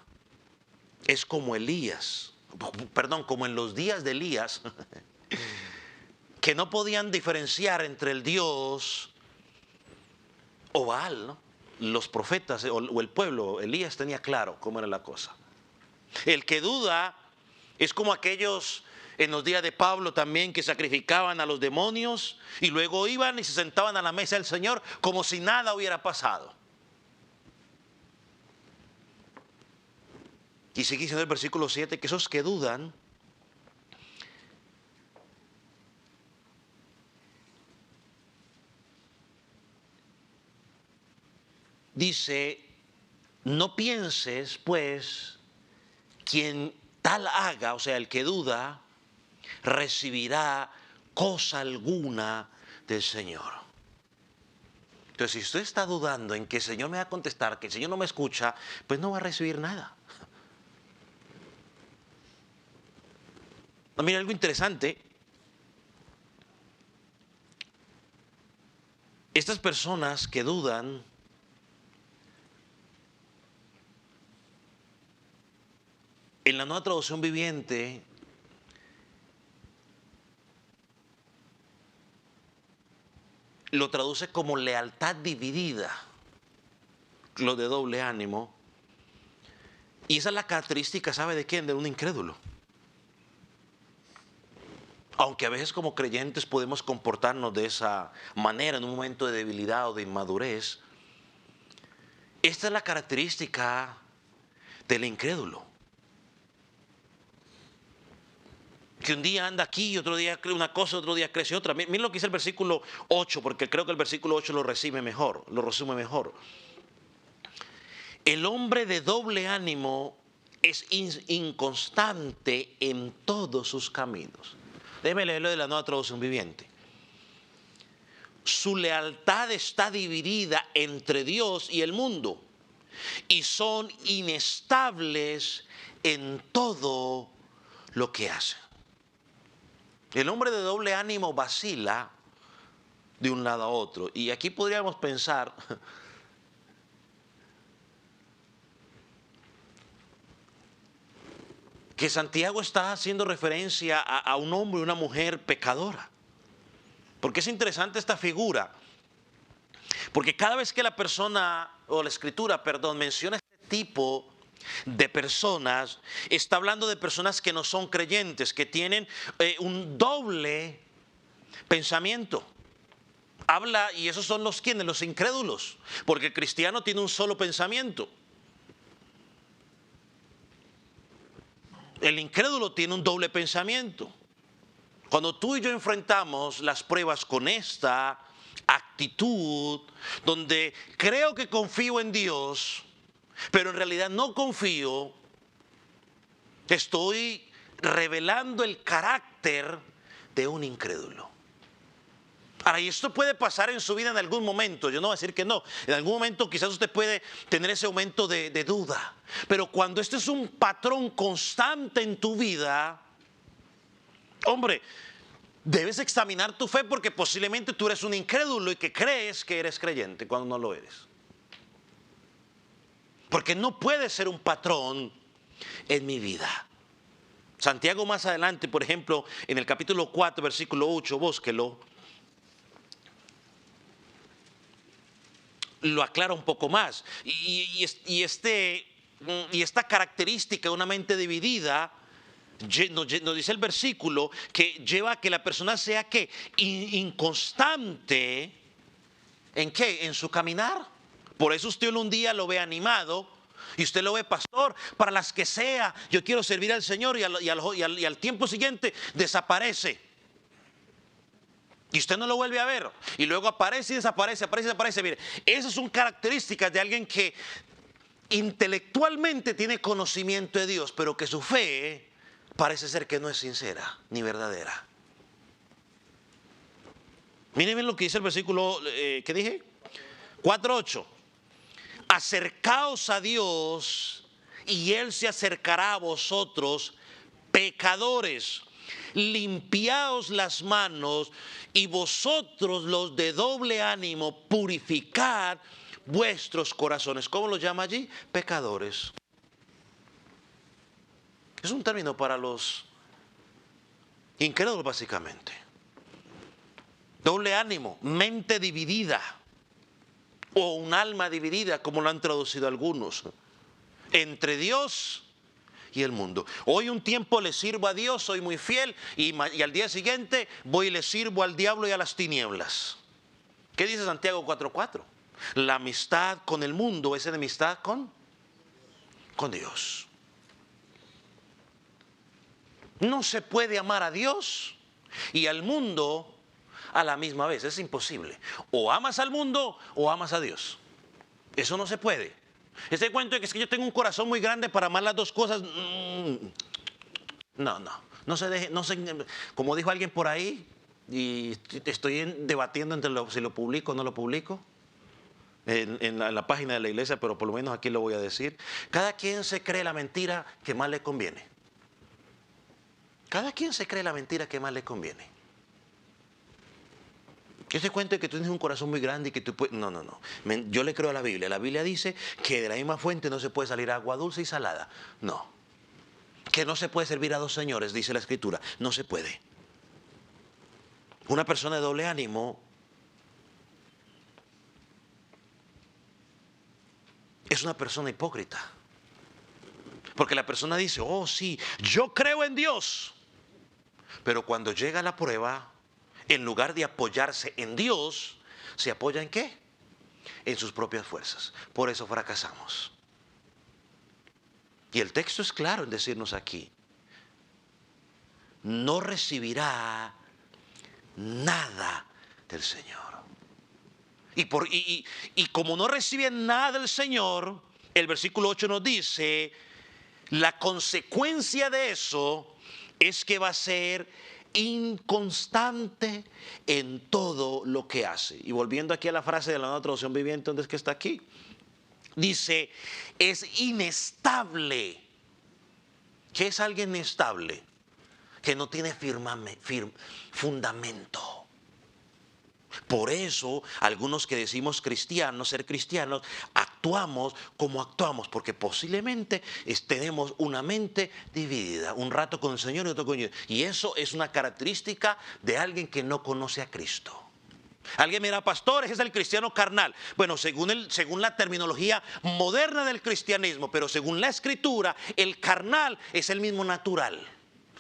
es como Elías, como en los días de Elías, que no podían diferenciar entre el Dios o Baal, ¿no? Los profetas o el pueblo, Elías tenía claro cómo era la cosa. El que duda es como aquellos en los días de Pablo también que sacrificaban a los demonios y luego iban y se sentaban a la mesa del Señor como si nada hubiera pasado. Y sigue diciendo el versículo 7 que esos que dudan dice, no pienses pues quien tal haga, o sea, el que duda, recibirá cosa alguna del Señor. Entonces, si usted está dudando en que el Señor me va a contestar, que el Señor no me escucha, pues no va a recibir nada. Mira, algo interesante. Estas personas que dudan en la Nueva Traducción Viviente lo traduce como lealtad dividida, lo de doble ánimo. Y esa es la característica, ¿sabe de quién? De un incrédulo. Aunque a veces como creyentes podemos comportarnos de esa manera en un momento de debilidad o de inmadurez, esta es la característica del incrédulo. Que un día anda aquí y otro día cree una cosa, otro día crece otra. Miren lo que dice el versículo 8, porque creo que el versículo 8 lo resume mejor. El hombre de doble ánimo es inconstante en todos sus caminos. Déjeme leerlo de la Nueva Traducción Viviente. Su lealtad está dividida entre Dios y el mundo, y son inestables en todo lo que hacen. El hombre de doble ánimo vacila de un lado a otro. Y aquí podríamos pensar que Santiago está haciendo referencia a un hombre y una mujer pecadora. Porque es interesante esta figura. Porque cada vez que la persona, o la escritura, perdón, menciona este tipo de personas, está hablando de personas que no son creyentes, que tienen un doble pensamiento. Habla, y esos son los quienes, los incrédulos, porque el cristiano tiene un solo pensamiento. El incrédulo tiene un doble pensamiento. Cuando tú y yo enfrentamos las pruebas con esta actitud, donde creo que confío en Dios, pero en realidad no confío, estoy revelando el carácter de un incrédulo. Ahora, y esto puede pasar en su vida en algún momento, yo no voy a decir que no, en algún momento quizás usted puede tener ese momento de duda, pero cuando este es un patrón constante en tu vida, hombre, debes examinar tu fe, porque posiblemente tú eres un incrédulo y que crees que eres creyente cuando no lo eres. Porque no puede ser un patrón en mi vida. Santiago más adelante, por ejemplo, en el capítulo 4, versículo 8, búsquelo, lo aclara un poco más. Y esta característica de una mente dividida, nos dice el versículo, que lleva a que la persona sea ¿qué? Inconstante. ¿En qué? En su caminar. Por eso usted un día lo ve animado y usted lo ve, pastor, para las que sea, yo quiero servir al Señor, y al tiempo siguiente desaparece. Y usted no lo vuelve a ver. Y luego aparece y desaparece, aparece y desaparece. Mire, esas son características de alguien que intelectualmente tiene conocimiento de Dios, pero que su fe parece ser que no es sincera ni verdadera. Miren bien lo que dice el versículo, ¿qué dije? 4:8. Acercaos a Dios y Él se acercará a vosotros, pecadores. Limpiaos las manos, y vosotros los de doble ánimo, purificad vuestros corazones. ¿Cómo los llama allí? Pecadores. Es un término para los incrédulos, básicamente. Doble ánimo, mente dividida, o un alma dividida, como lo han traducido algunos, entre Dios y el mundo. Hoy un tiempo le sirvo a Dios, soy muy fiel, y al día siguiente voy y le sirvo al diablo y a las tinieblas. ¿Qué dice Santiago 4:4? La amistad con el mundo es enemistad con Dios. No se puede amar a Dios y al mundo a la misma vez, es imposible. O amas al mundo o amas a Dios. Eso no se puede. Este cuento de que es que yo tengo un corazón muy grande para amar las dos cosas, no se deje, como dijo alguien por ahí, y estoy debatiendo entre si lo publico o no lo publico en la página de la iglesia, pero por lo menos aquí lo voy a decir. Cada quien se cree la mentira que más le conviene. Cada quien se cree la mentira que más le conviene. Yo te cuento que tú tienes un corazón muy grande y que tú puedes... No. Yo le creo a la Biblia. La Biblia dice que de la misma fuente no se puede salir agua dulce y salada. No. Que no se puede servir a dos señores, dice la Escritura. No se puede. Una persona de doble ánimo es una persona hipócrita. Porque la persona dice, oh sí, yo creo en Dios. Pero cuando llega la prueba, en lugar de apoyarse en Dios, ¿se apoya en qué? En sus propias fuerzas. Por eso fracasamos. Y el texto es claro en decirnos aquí, no recibirá nada del Señor. Y como no reciben nada del Señor, el versículo 8 nos dice, la consecuencia de eso es que va a ser inconstante en todo lo que hace. Y volviendo aquí a la frase de la Nueva Traducción Viviente, ¿dónde es que está aquí? Dice, es inestable. ¿Qué es alguien inestable? Que no tiene fundamento. Por eso, algunos que decimos cristianos, ser cristianos, actuamos como actuamos, porque posiblemente tenemos una mente dividida, un rato con el Señor y otro con Dios. Y eso es una característica de alguien que no conoce a Cristo. Alguien me dirá, pastor, ese es el cristiano carnal. Bueno, según la terminología moderna del cristianismo, pero según la Escritura, el carnal es el mismo natural.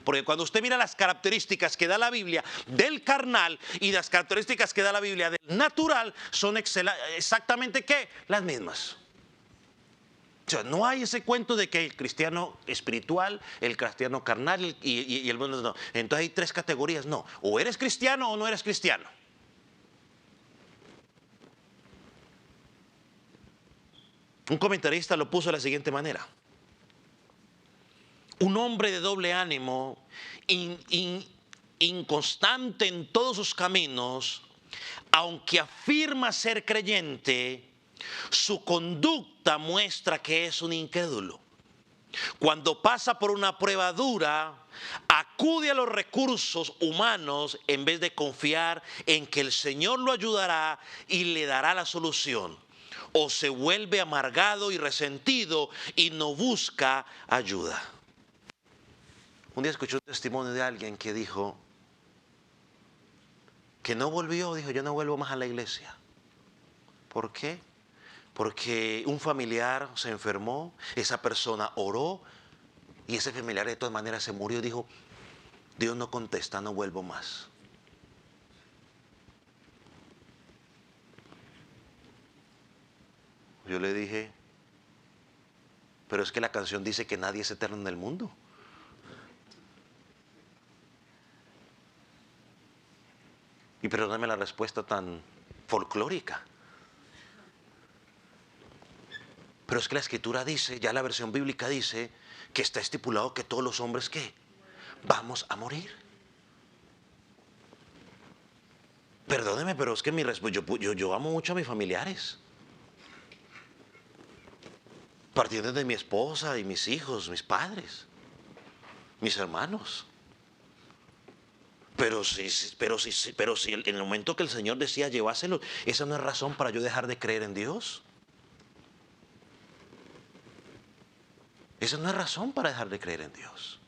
Porque cuando usted mira las características que da la Biblia del carnal y las características que da la Biblia del natural, son exactamente ¿qué? Las mismas. O sea, no hay ese cuento de que el cristiano espiritual, el cristiano carnal y el bueno, no. Entonces hay tres categorías, no. O eres cristiano o no eres cristiano. Un comentarista lo puso de la siguiente manera. Un hombre de doble ánimo, inconstante en todos sus caminos, aunque afirma ser creyente, su conducta muestra que es un incrédulo. Cuando pasa por una prueba dura, acude a los recursos humanos en vez de confiar en que el Señor lo ayudará y le dará la solución. O se vuelve amargado y resentido y no busca ayuda. Un día escuché un testimonio de alguien que dijo que no volvió, dijo, yo no vuelvo más a la iglesia. ¿Por qué? Porque un familiar se enfermó, esa persona oró y ese familiar de todas maneras se murió. Dijo, Dios no contesta, no vuelvo más. Yo le dije, pero es que la canción dice que nadie es eterno en el mundo. Y perdóname la respuesta tan folclórica. Pero es que la Escritura dice, ya la versión bíblica dice, que está estipulado que todos los hombres, ¿qué? Vamos a morir. Perdóneme, pero es que yo amo mucho a mis familiares. Partiendo de mi esposa y mis hijos, mis padres, mis hermanos. Pero si en el momento que el Señor decía llevárselo, esa no es razón para yo dejar de creer en Dios. Esa no es razón para dejar de creer en Dios.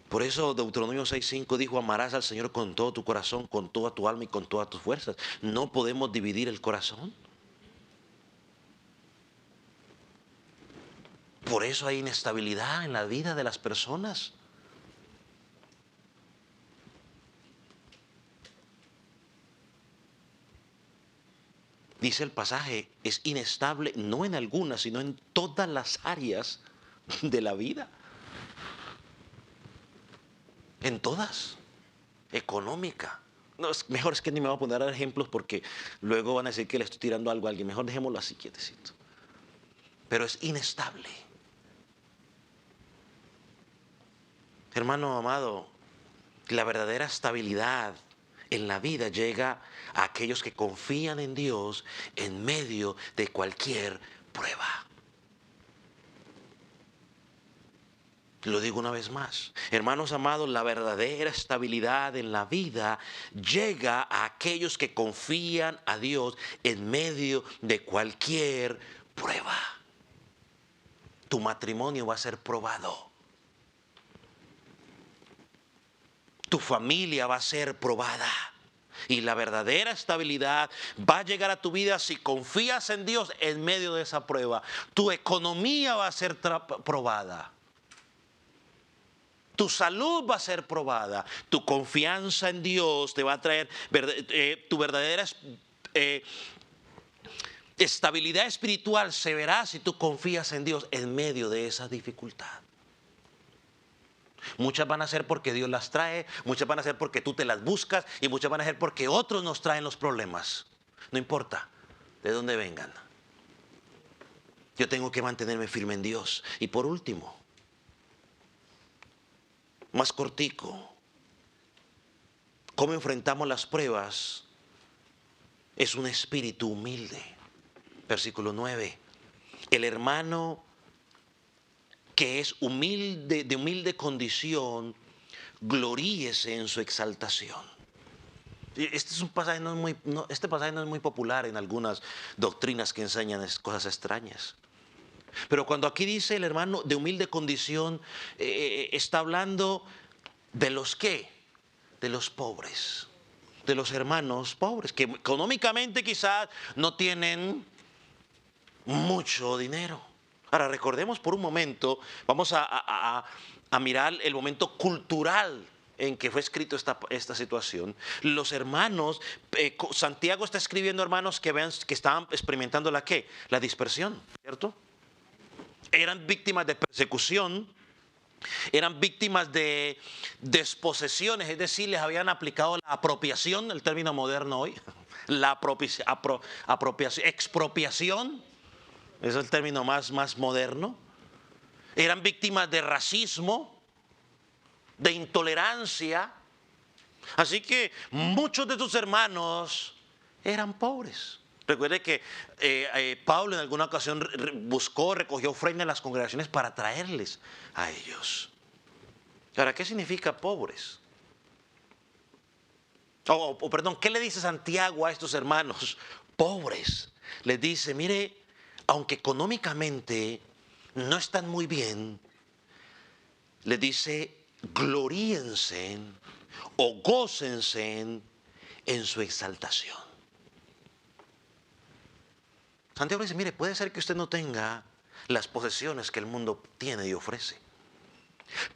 Por eso Deuteronomio 6:5 dijo, amarás al Señor con todo tu corazón, con toda tu alma y con todas tus fuerzas. No podemos dividir el corazón. Por eso hay inestabilidad en la vida de las personas. Dice el pasaje, es inestable no en algunas, sino en todas las áreas de la vida. En todas. Económica. No, mejor es que ni me voy a poner a dar ejemplos porque luego van a decir que le estoy tirando algo a alguien. Mejor dejémoslo así quietecito. Pero es inestable. Hermano amado, la verdadera estabilidad en la vida llega a aquellos que confían en Dios en medio de cualquier prueba. Lo digo una vez más. Hermanos amados, la verdadera estabilidad en la vida llega a aquellos que confían a Dios en medio de cualquier prueba. Tu matrimonio va a ser probado. Tu familia va a ser probada. Y la verdadera estabilidad va a llegar a tu vida si confías en Dios en medio de esa prueba. Tu economía va a ser probada. Tu salud va a ser probada. Tu confianza en Dios te va a traer tu verdadera estabilidad espiritual. Se verá si tú confías en Dios en medio de esa dificultad. Muchas van a ser porque Dios las trae, muchas van a ser porque tú te las buscas y muchas van a ser porque otros nos traen los problemas. No importa de dónde vengan. Yo tengo que mantenerme firme en Dios. Y por último, más cortico, ¿cómo enfrentamos las pruebas? Es un espíritu humilde. Versículo 9. El hermano que es humilde, de humilde condición, gloríese en su exaltación. Este es un pasaje este pasaje no es muy popular en algunas doctrinas que enseñan cosas extrañas. Pero cuando aquí dice el hermano de humilde condición, está hablando de los ¿qué? De los pobres, de los hermanos pobres, que económicamente quizás no tienen mucho dinero. Ahora recordemos por un momento, vamos a mirar el momento cultural en que fue escrito esta situación. Los hermanos, Santiago está escribiendo hermanos que estaban experimentando la ¿qué? La dispersión, ¿cierto? Eran víctimas de persecución, eran víctimas de desposesiones, es decir, les habían aplicado la apropiación, el término moderno hoy, la expropiación, es el término más moderno. Eran víctimas de racismo, de intolerancia. Así que muchos de sus hermanos eran pobres. Recuerde que Pablo en alguna ocasión recogió ofrendas en las congregaciones para traerles a ellos. Ahora, ¿qué significa pobres? Perdón, ¿qué le dice Santiago a estos hermanos? Pobres. Les dice, mire, aunque económicamente no están muy bien, les dice, gloríense o gócense en su exaltación. Santiago dice, mire, puede ser que usted no tenga las posesiones que el mundo tiene y ofrece,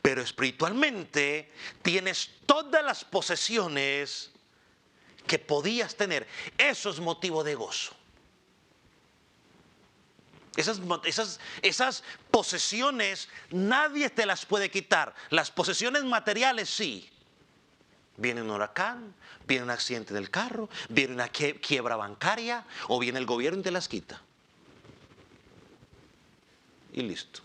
pero espiritualmente tienes todas las posesiones que podías tener. Eso es motivo de gozo. Esas posesiones nadie te las puede quitar. Las posesiones materiales sí. Viene un huracán, viene un accidente del carro, viene una quiebra bancaria o viene el gobierno y te las quita. Y listo.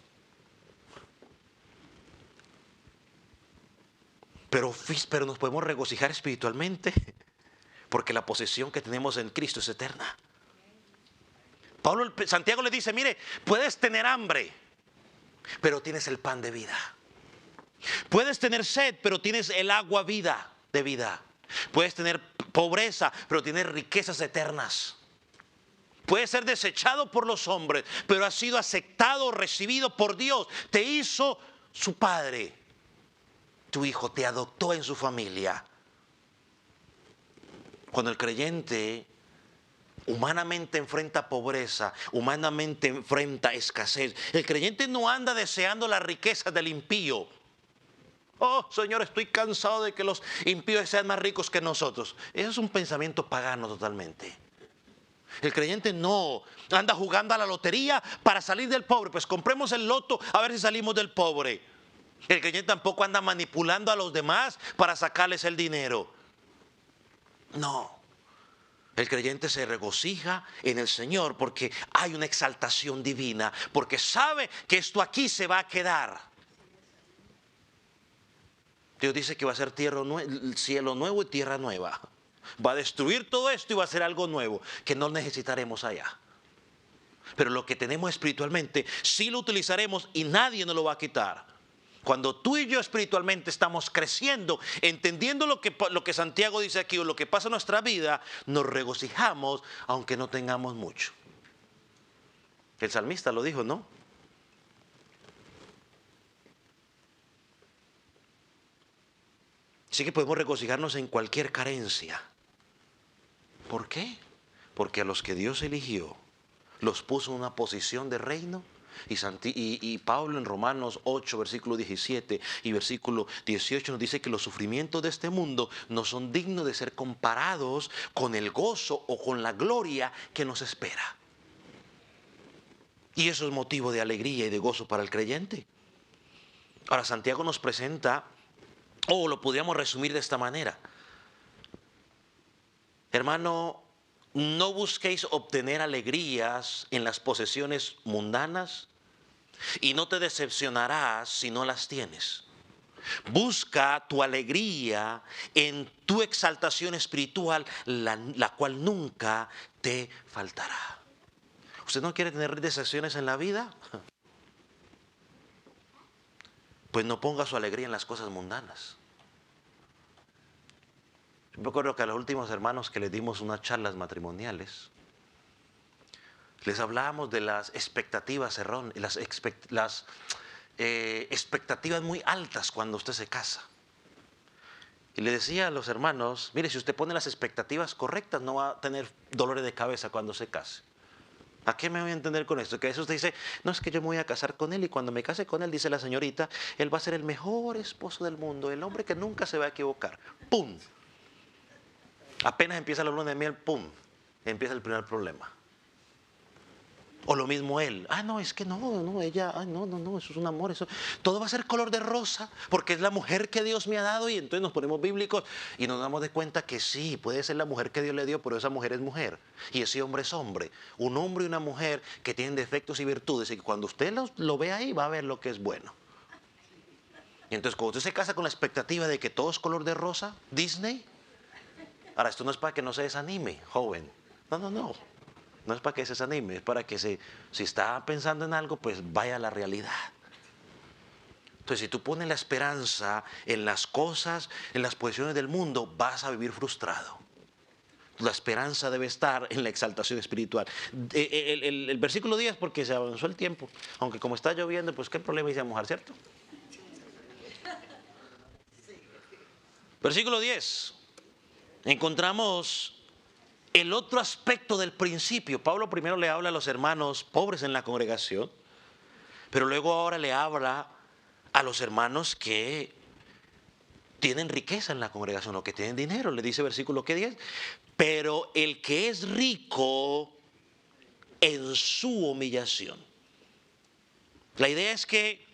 Pero nos podemos regocijar espiritualmente porque la posesión que tenemos en Cristo es eterna. Santiago le dice, mire, puedes tener hambre, pero tienes el pan de vida. Puedes tener sed, pero tienes el agua de vida. Puedes tener pobreza, pero tienes riquezas eternas. Puedes ser desechado por los hombres, pero has sido aceptado, recibido por Dios. Te hizo su padre. Tu hijo te adoptó en su familia. Cuando el creyente humanamente enfrenta pobreza, humanamente enfrenta escasez, el creyente no anda deseando las riquezas del impío. Oh, Señor, estoy cansado de que los impíos sean más ricos que nosotros. Eso es un pensamiento pagano totalmente. El creyente no anda jugando a la lotería para salir del pobre. Pues compremos el loto a ver si salimos del pobre. El creyente tampoco anda manipulando a los demás para sacarles el dinero. No. El creyente se regocija en el Señor porque hay una exaltación divina, porque sabe que esto aquí se va a quedar. Dios dice que va a ser cielo nuevo y tierra nueva. Va a destruir todo esto y va a ser algo nuevo que no necesitaremos allá. Pero lo que tenemos espiritualmente sí lo utilizaremos y nadie nos lo va a quitar. Cuando tú y yo espiritualmente estamos creciendo, entendiendo lo que Santiago dice aquí o lo que pasa en nuestra vida, nos regocijamos aunque no tengamos mucho. El salmista lo dijo, ¿no? Así que podemos regocijarnos en cualquier carencia. ¿Por qué? Porque a los que Dios eligió, los puso en una posición de reino, Y Pablo en Romanos 8, versículo 17 y versículo 18 nos dice que los sufrimientos de este mundo no son dignos de ser comparados con el gozo o con la gloria que nos espera. Y eso es motivo de alegría y de gozo para el creyente. Ahora, Santiago nos presenta, o lo podríamos resumir de esta manera. Hermano, no busquéis obtener alegrías en las posesiones mundanas y no te decepcionarás si no las tienes. Busca tu alegría en tu exaltación espiritual, la cual nunca te faltará. ¿Usted no quiere tener decepciones en la vida? Pues no ponga su alegría en las cosas mundanas. Yo me acuerdo que a los últimos hermanos que les dimos unas charlas matrimoniales, les hablábamos de las expectativas erróneas, las expectativas muy altas cuando usted se casa. Y le decía a los hermanos, mire, si usted pone las expectativas correctas, no va a tener dolores de cabeza cuando se case. ¿A qué me voy a entender con esto? Que eso usted dice, no, es que yo me voy a casar con él y cuando me case con él, dice la señorita, él va a ser el mejor esposo del mundo, el hombre que nunca se va a equivocar. ¡Pum! Apenas empieza la luna de miel, ¡pum! Empieza el primer problema. O lo mismo él, no, es que no, ella, no, eso es un amor, eso, todo va a ser color de rosa, porque es la mujer que Dios me ha dado, y entonces nos ponemos bíblicos y nos damos de cuenta que sí, puede ser la mujer que Dios le dio, pero esa mujer es mujer, y ese hombre es hombre, un hombre y una mujer que tienen defectos y virtudes, y que cuando usted lo ve ahí, va a ver lo que es bueno. Y entonces cuando usted se casa con la expectativa de que todo es color de rosa, Disney, ahora esto no es para que no se desanime, joven, no. No es para que se desanime, es para que si está pensando en algo, pues vaya a la realidad. Entonces, si tú pones la esperanza en las cosas, en las posiciones del mundo, vas a vivir frustrado. La esperanza debe estar en la exaltación espiritual. El versículo 10, porque se avanzó el tiempo, aunque como está lloviendo, pues qué problema hice a mojar, ¿cierto? Versículo 10. Encontramos el otro aspecto del principio. Pablo primero le habla a los hermanos pobres en la congregación, pero luego ahora le habla a los hermanos que tienen riqueza en la congregación o que tienen dinero. Le dice versículo 10, pero el que es rico en su humillación. La idea es que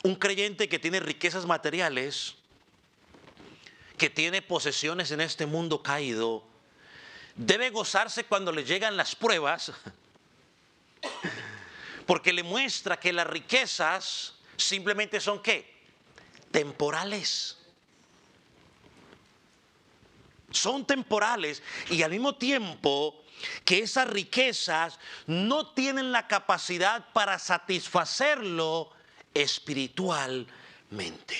un creyente que tiene riquezas materiales, que tiene posesiones en este mundo caído, debe gozarse cuando le llegan las pruebas, porque le muestra que las riquezas simplemente son ¿qué? Temporales. Son temporales y al mismo tiempo que esas riquezas no tienen la capacidad para satisfacerlo espiritualmente.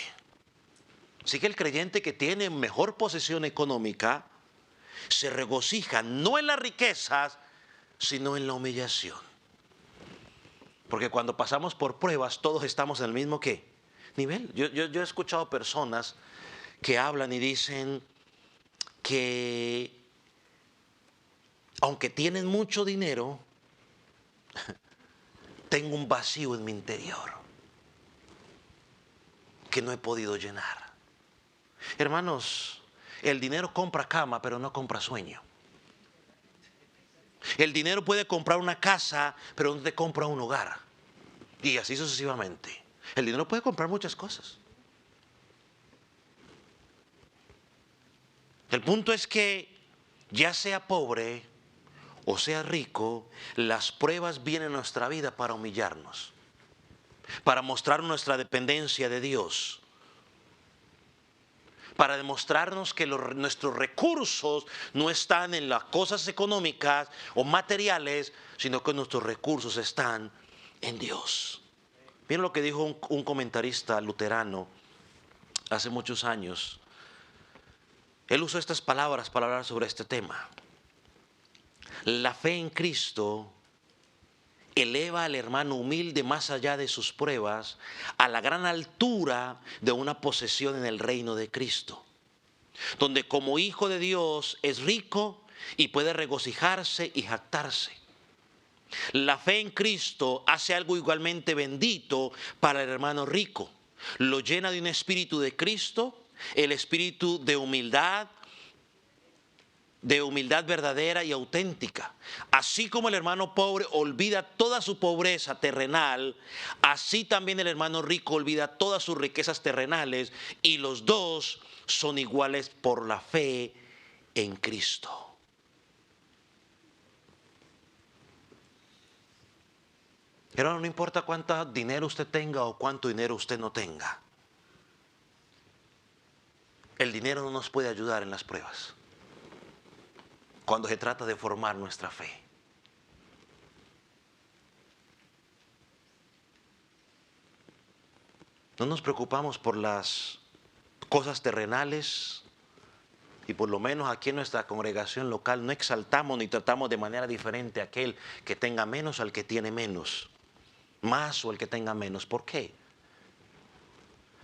Así que el creyente que tiene mejor posesión económica se regocija no en las riquezas, sino en la humillación. Porque cuando pasamos por pruebas, todos estamos en el mismo ¿qué? Nivel. Yo he escuchado personas que hablan y dicen que aunque tienen mucho dinero, tengo un vacío en mi interior que no he podido llenar. Hermanos, el dinero compra cama, pero no compra sueño. El dinero puede comprar una casa, pero no te compra un hogar. Y así sucesivamente. El dinero puede comprar muchas cosas. El punto es que ya sea pobre o sea rico, las pruebas vienen a nuestra vida para humillarnos, para mostrar nuestra dependencia de Dios, para demostrarnos que nuestros recursos no están en las cosas económicas o materiales, sino que nuestros recursos están en Dios. Miren lo que dijo un comentarista luterano hace muchos años. Él usó estas palabras para hablar sobre este tema. La fe en Cristo eleva al hermano humilde más allá de sus pruebas a la gran altura de una posesión en el reino de Cristo, donde como hijo de Dios es rico y puede regocijarse y jactarse. La fe en Cristo hace algo igualmente bendito para el hermano rico. Lo llena de un espíritu de Cristo, el espíritu de humildad verdadera y auténtica. Así como el hermano pobre olvida toda su pobreza terrenal, así también el hermano rico olvida todas sus riquezas terrenales, y los dos son iguales por la fe en Cristo. Pero no importa cuánto dinero usted tenga o cuánto dinero usted no tenga. El dinero no nos puede ayudar en las pruebas cuando se trata de formar nuestra fe. No nos preocupamos por las cosas terrenales, y por lo menos aquí en nuestra congregación local no exaltamos ni tratamos de manera diferente a aquel que tenga menos al que tiene menos, más o el que tenga menos. ¿Por qué?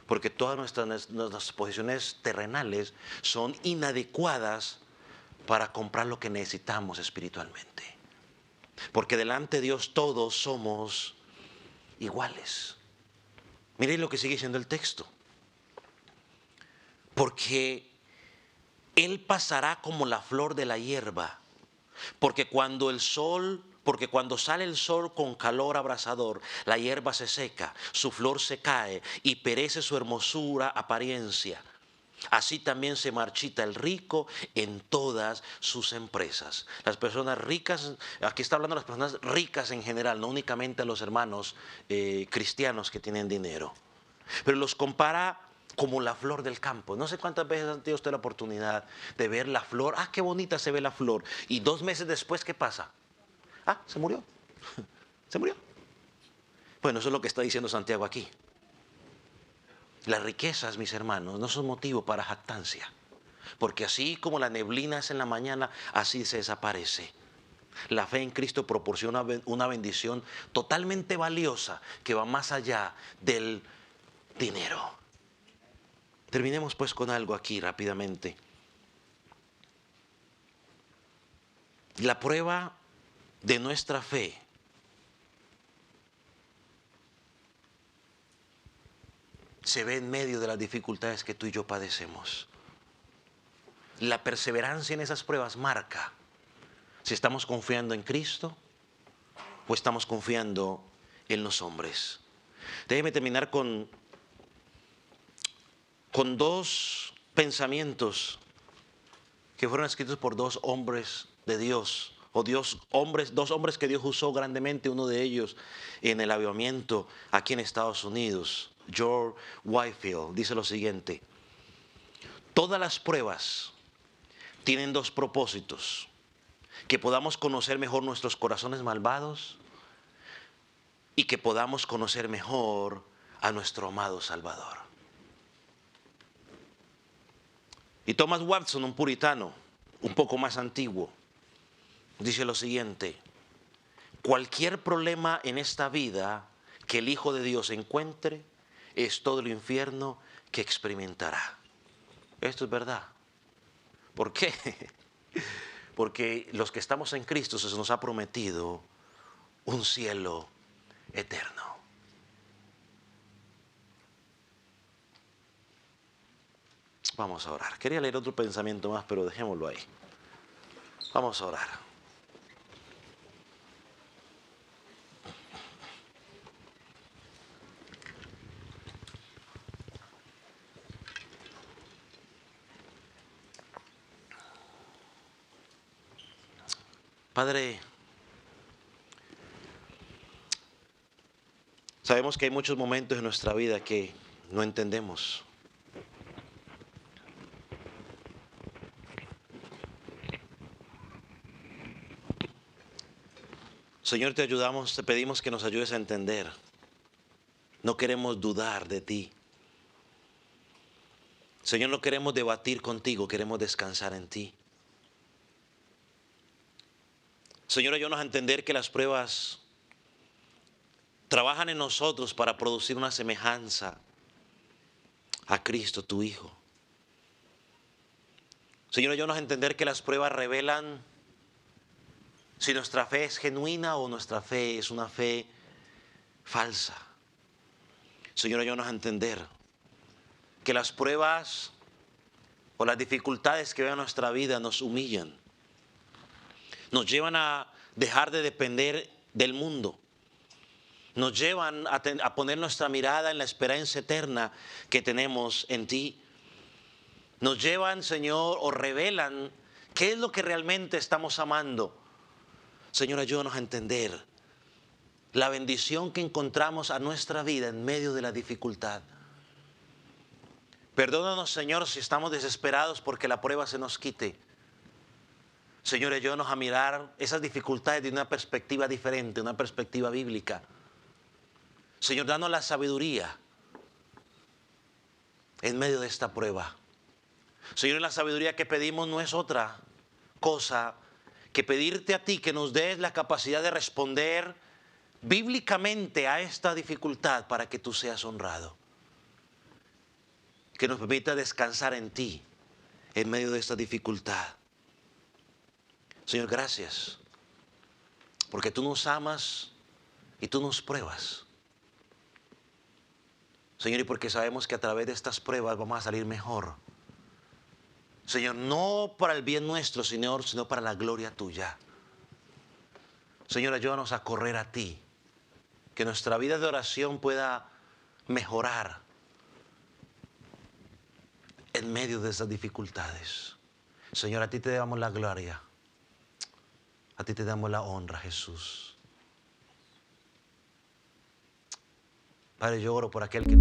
Porque todas nuestras posiciones terrenales son inadecuadas para comprar lo que necesitamos espiritualmente. Porque delante de Dios todos somos iguales. Miren lo que sigue diciendo el texto. Porque Él pasará como la flor de la hierba. Porque cuando sale el sol con calor abrasador, la hierba se seca, su flor se cae y perece su hermosura apariencia. Así también se marchita el rico en todas sus empresas. Las personas ricas, aquí está hablando de las personas ricas en general, no únicamente a los hermanos cristianos que tienen dinero. Pero los compara como la flor del campo. No sé cuántas veces ha tenido usted la oportunidad de ver la flor. Ah, qué bonita se ve la flor. Y 2 meses después, ¿qué pasa? Ah, se murió. Se murió. Bueno, eso es lo que está diciendo Santiago aquí. Las riquezas, mis hermanos, no son motivo para jactancia. Porque así como la neblina es en la mañana, así se desaparece. La fe en Cristo proporciona una bendición totalmente valiosa que va más allá del dinero. Terminemos pues con algo aquí rápidamente. La prueba de nuestra fe se ve en medio de las dificultades que tú y yo padecemos. La perseverancia en esas pruebas marca si estamos confiando en Cristo o estamos confiando en los hombres. Déjeme terminar con 2 pensamientos que fueron escritos por 2 hombres de Dios, o 2 hombres que Dios usó grandemente, uno de ellos en el avivamiento aquí en Estados Unidos. George Whitefield dice lo siguiente: todas las pruebas tienen 2 propósitos: que podamos conocer mejor nuestros corazones malvados y que podamos conocer mejor a nuestro amado Salvador. Y Thomas Watson, un puritano un poco más antiguo, dice lo siguiente: cualquier problema en esta vida que el Hijo de Dios encuentre es todo el infierno que experimentará. Esto es verdad. ¿Por qué? Porque los que estamos en Cristo se nos ha prometido un cielo eterno. Vamos a orar. Quería leer otro pensamiento más, pero dejémoslo ahí. Vamos a orar. Padre, sabemos que hay muchos momentos en nuestra vida que no entendemos. Señor, te ayudamos, te pedimos que nos ayudes a entender. No queremos dudar de ti. Señor, no queremos debatir contigo, queremos descansar en ti. Señor, ayúdanos a entender que las pruebas trabajan en nosotros para producir una semejanza a Cristo, tu Hijo. Señor, ayúdanos a entender que las pruebas revelan si nuestra fe es genuina o nuestra fe es una fe falsa. Señor, ayúdanos a entender que las pruebas o las dificultades que vean en nuestra vida nos humillan, nos llevan a dejar de depender del mundo, nos llevan a poner nuestra mirada en la esperanza eterna que tenemos en ti. Nos llevan, Señor, o revelan qué es lo que realmente estamos amando. Señor, ayúdanos a entender la bendición que encontramos a nuestra vida en medio de la dificultad. Perdónanos, Señor, si estamos desesperados porque la prueba se nos quite. Señor, ayúdanos a mirar esas dificultades de una perspectiva diferente, una perspectiva bíblica. Señor, danos la sabiduría en medio de esta prueba. Señor, la sabiduría que pedimos no es otra cosa que pedirte a ti que nos des la capacidad de responder bíblicamente a esta dificultad para que tú seas honrado. Que nos permita descansar en ti en medio de esta dificultad. Señor, gracias, porque tú nos amas y tú nos pruebas. Señor, y porque sabemos que a través de estas pruebas vamos a salir mejor. Señor, no para el bien nuestro, Señor, sino para la gloria tuya. Señor, ayúdanos a correr a ti, que nuestra vida de oración pueda mejorar en medio de esas dificultades. Señor, a ti te damos la gloria, a ti te damos la honra, Jesús. Padre, yo oro por aquel que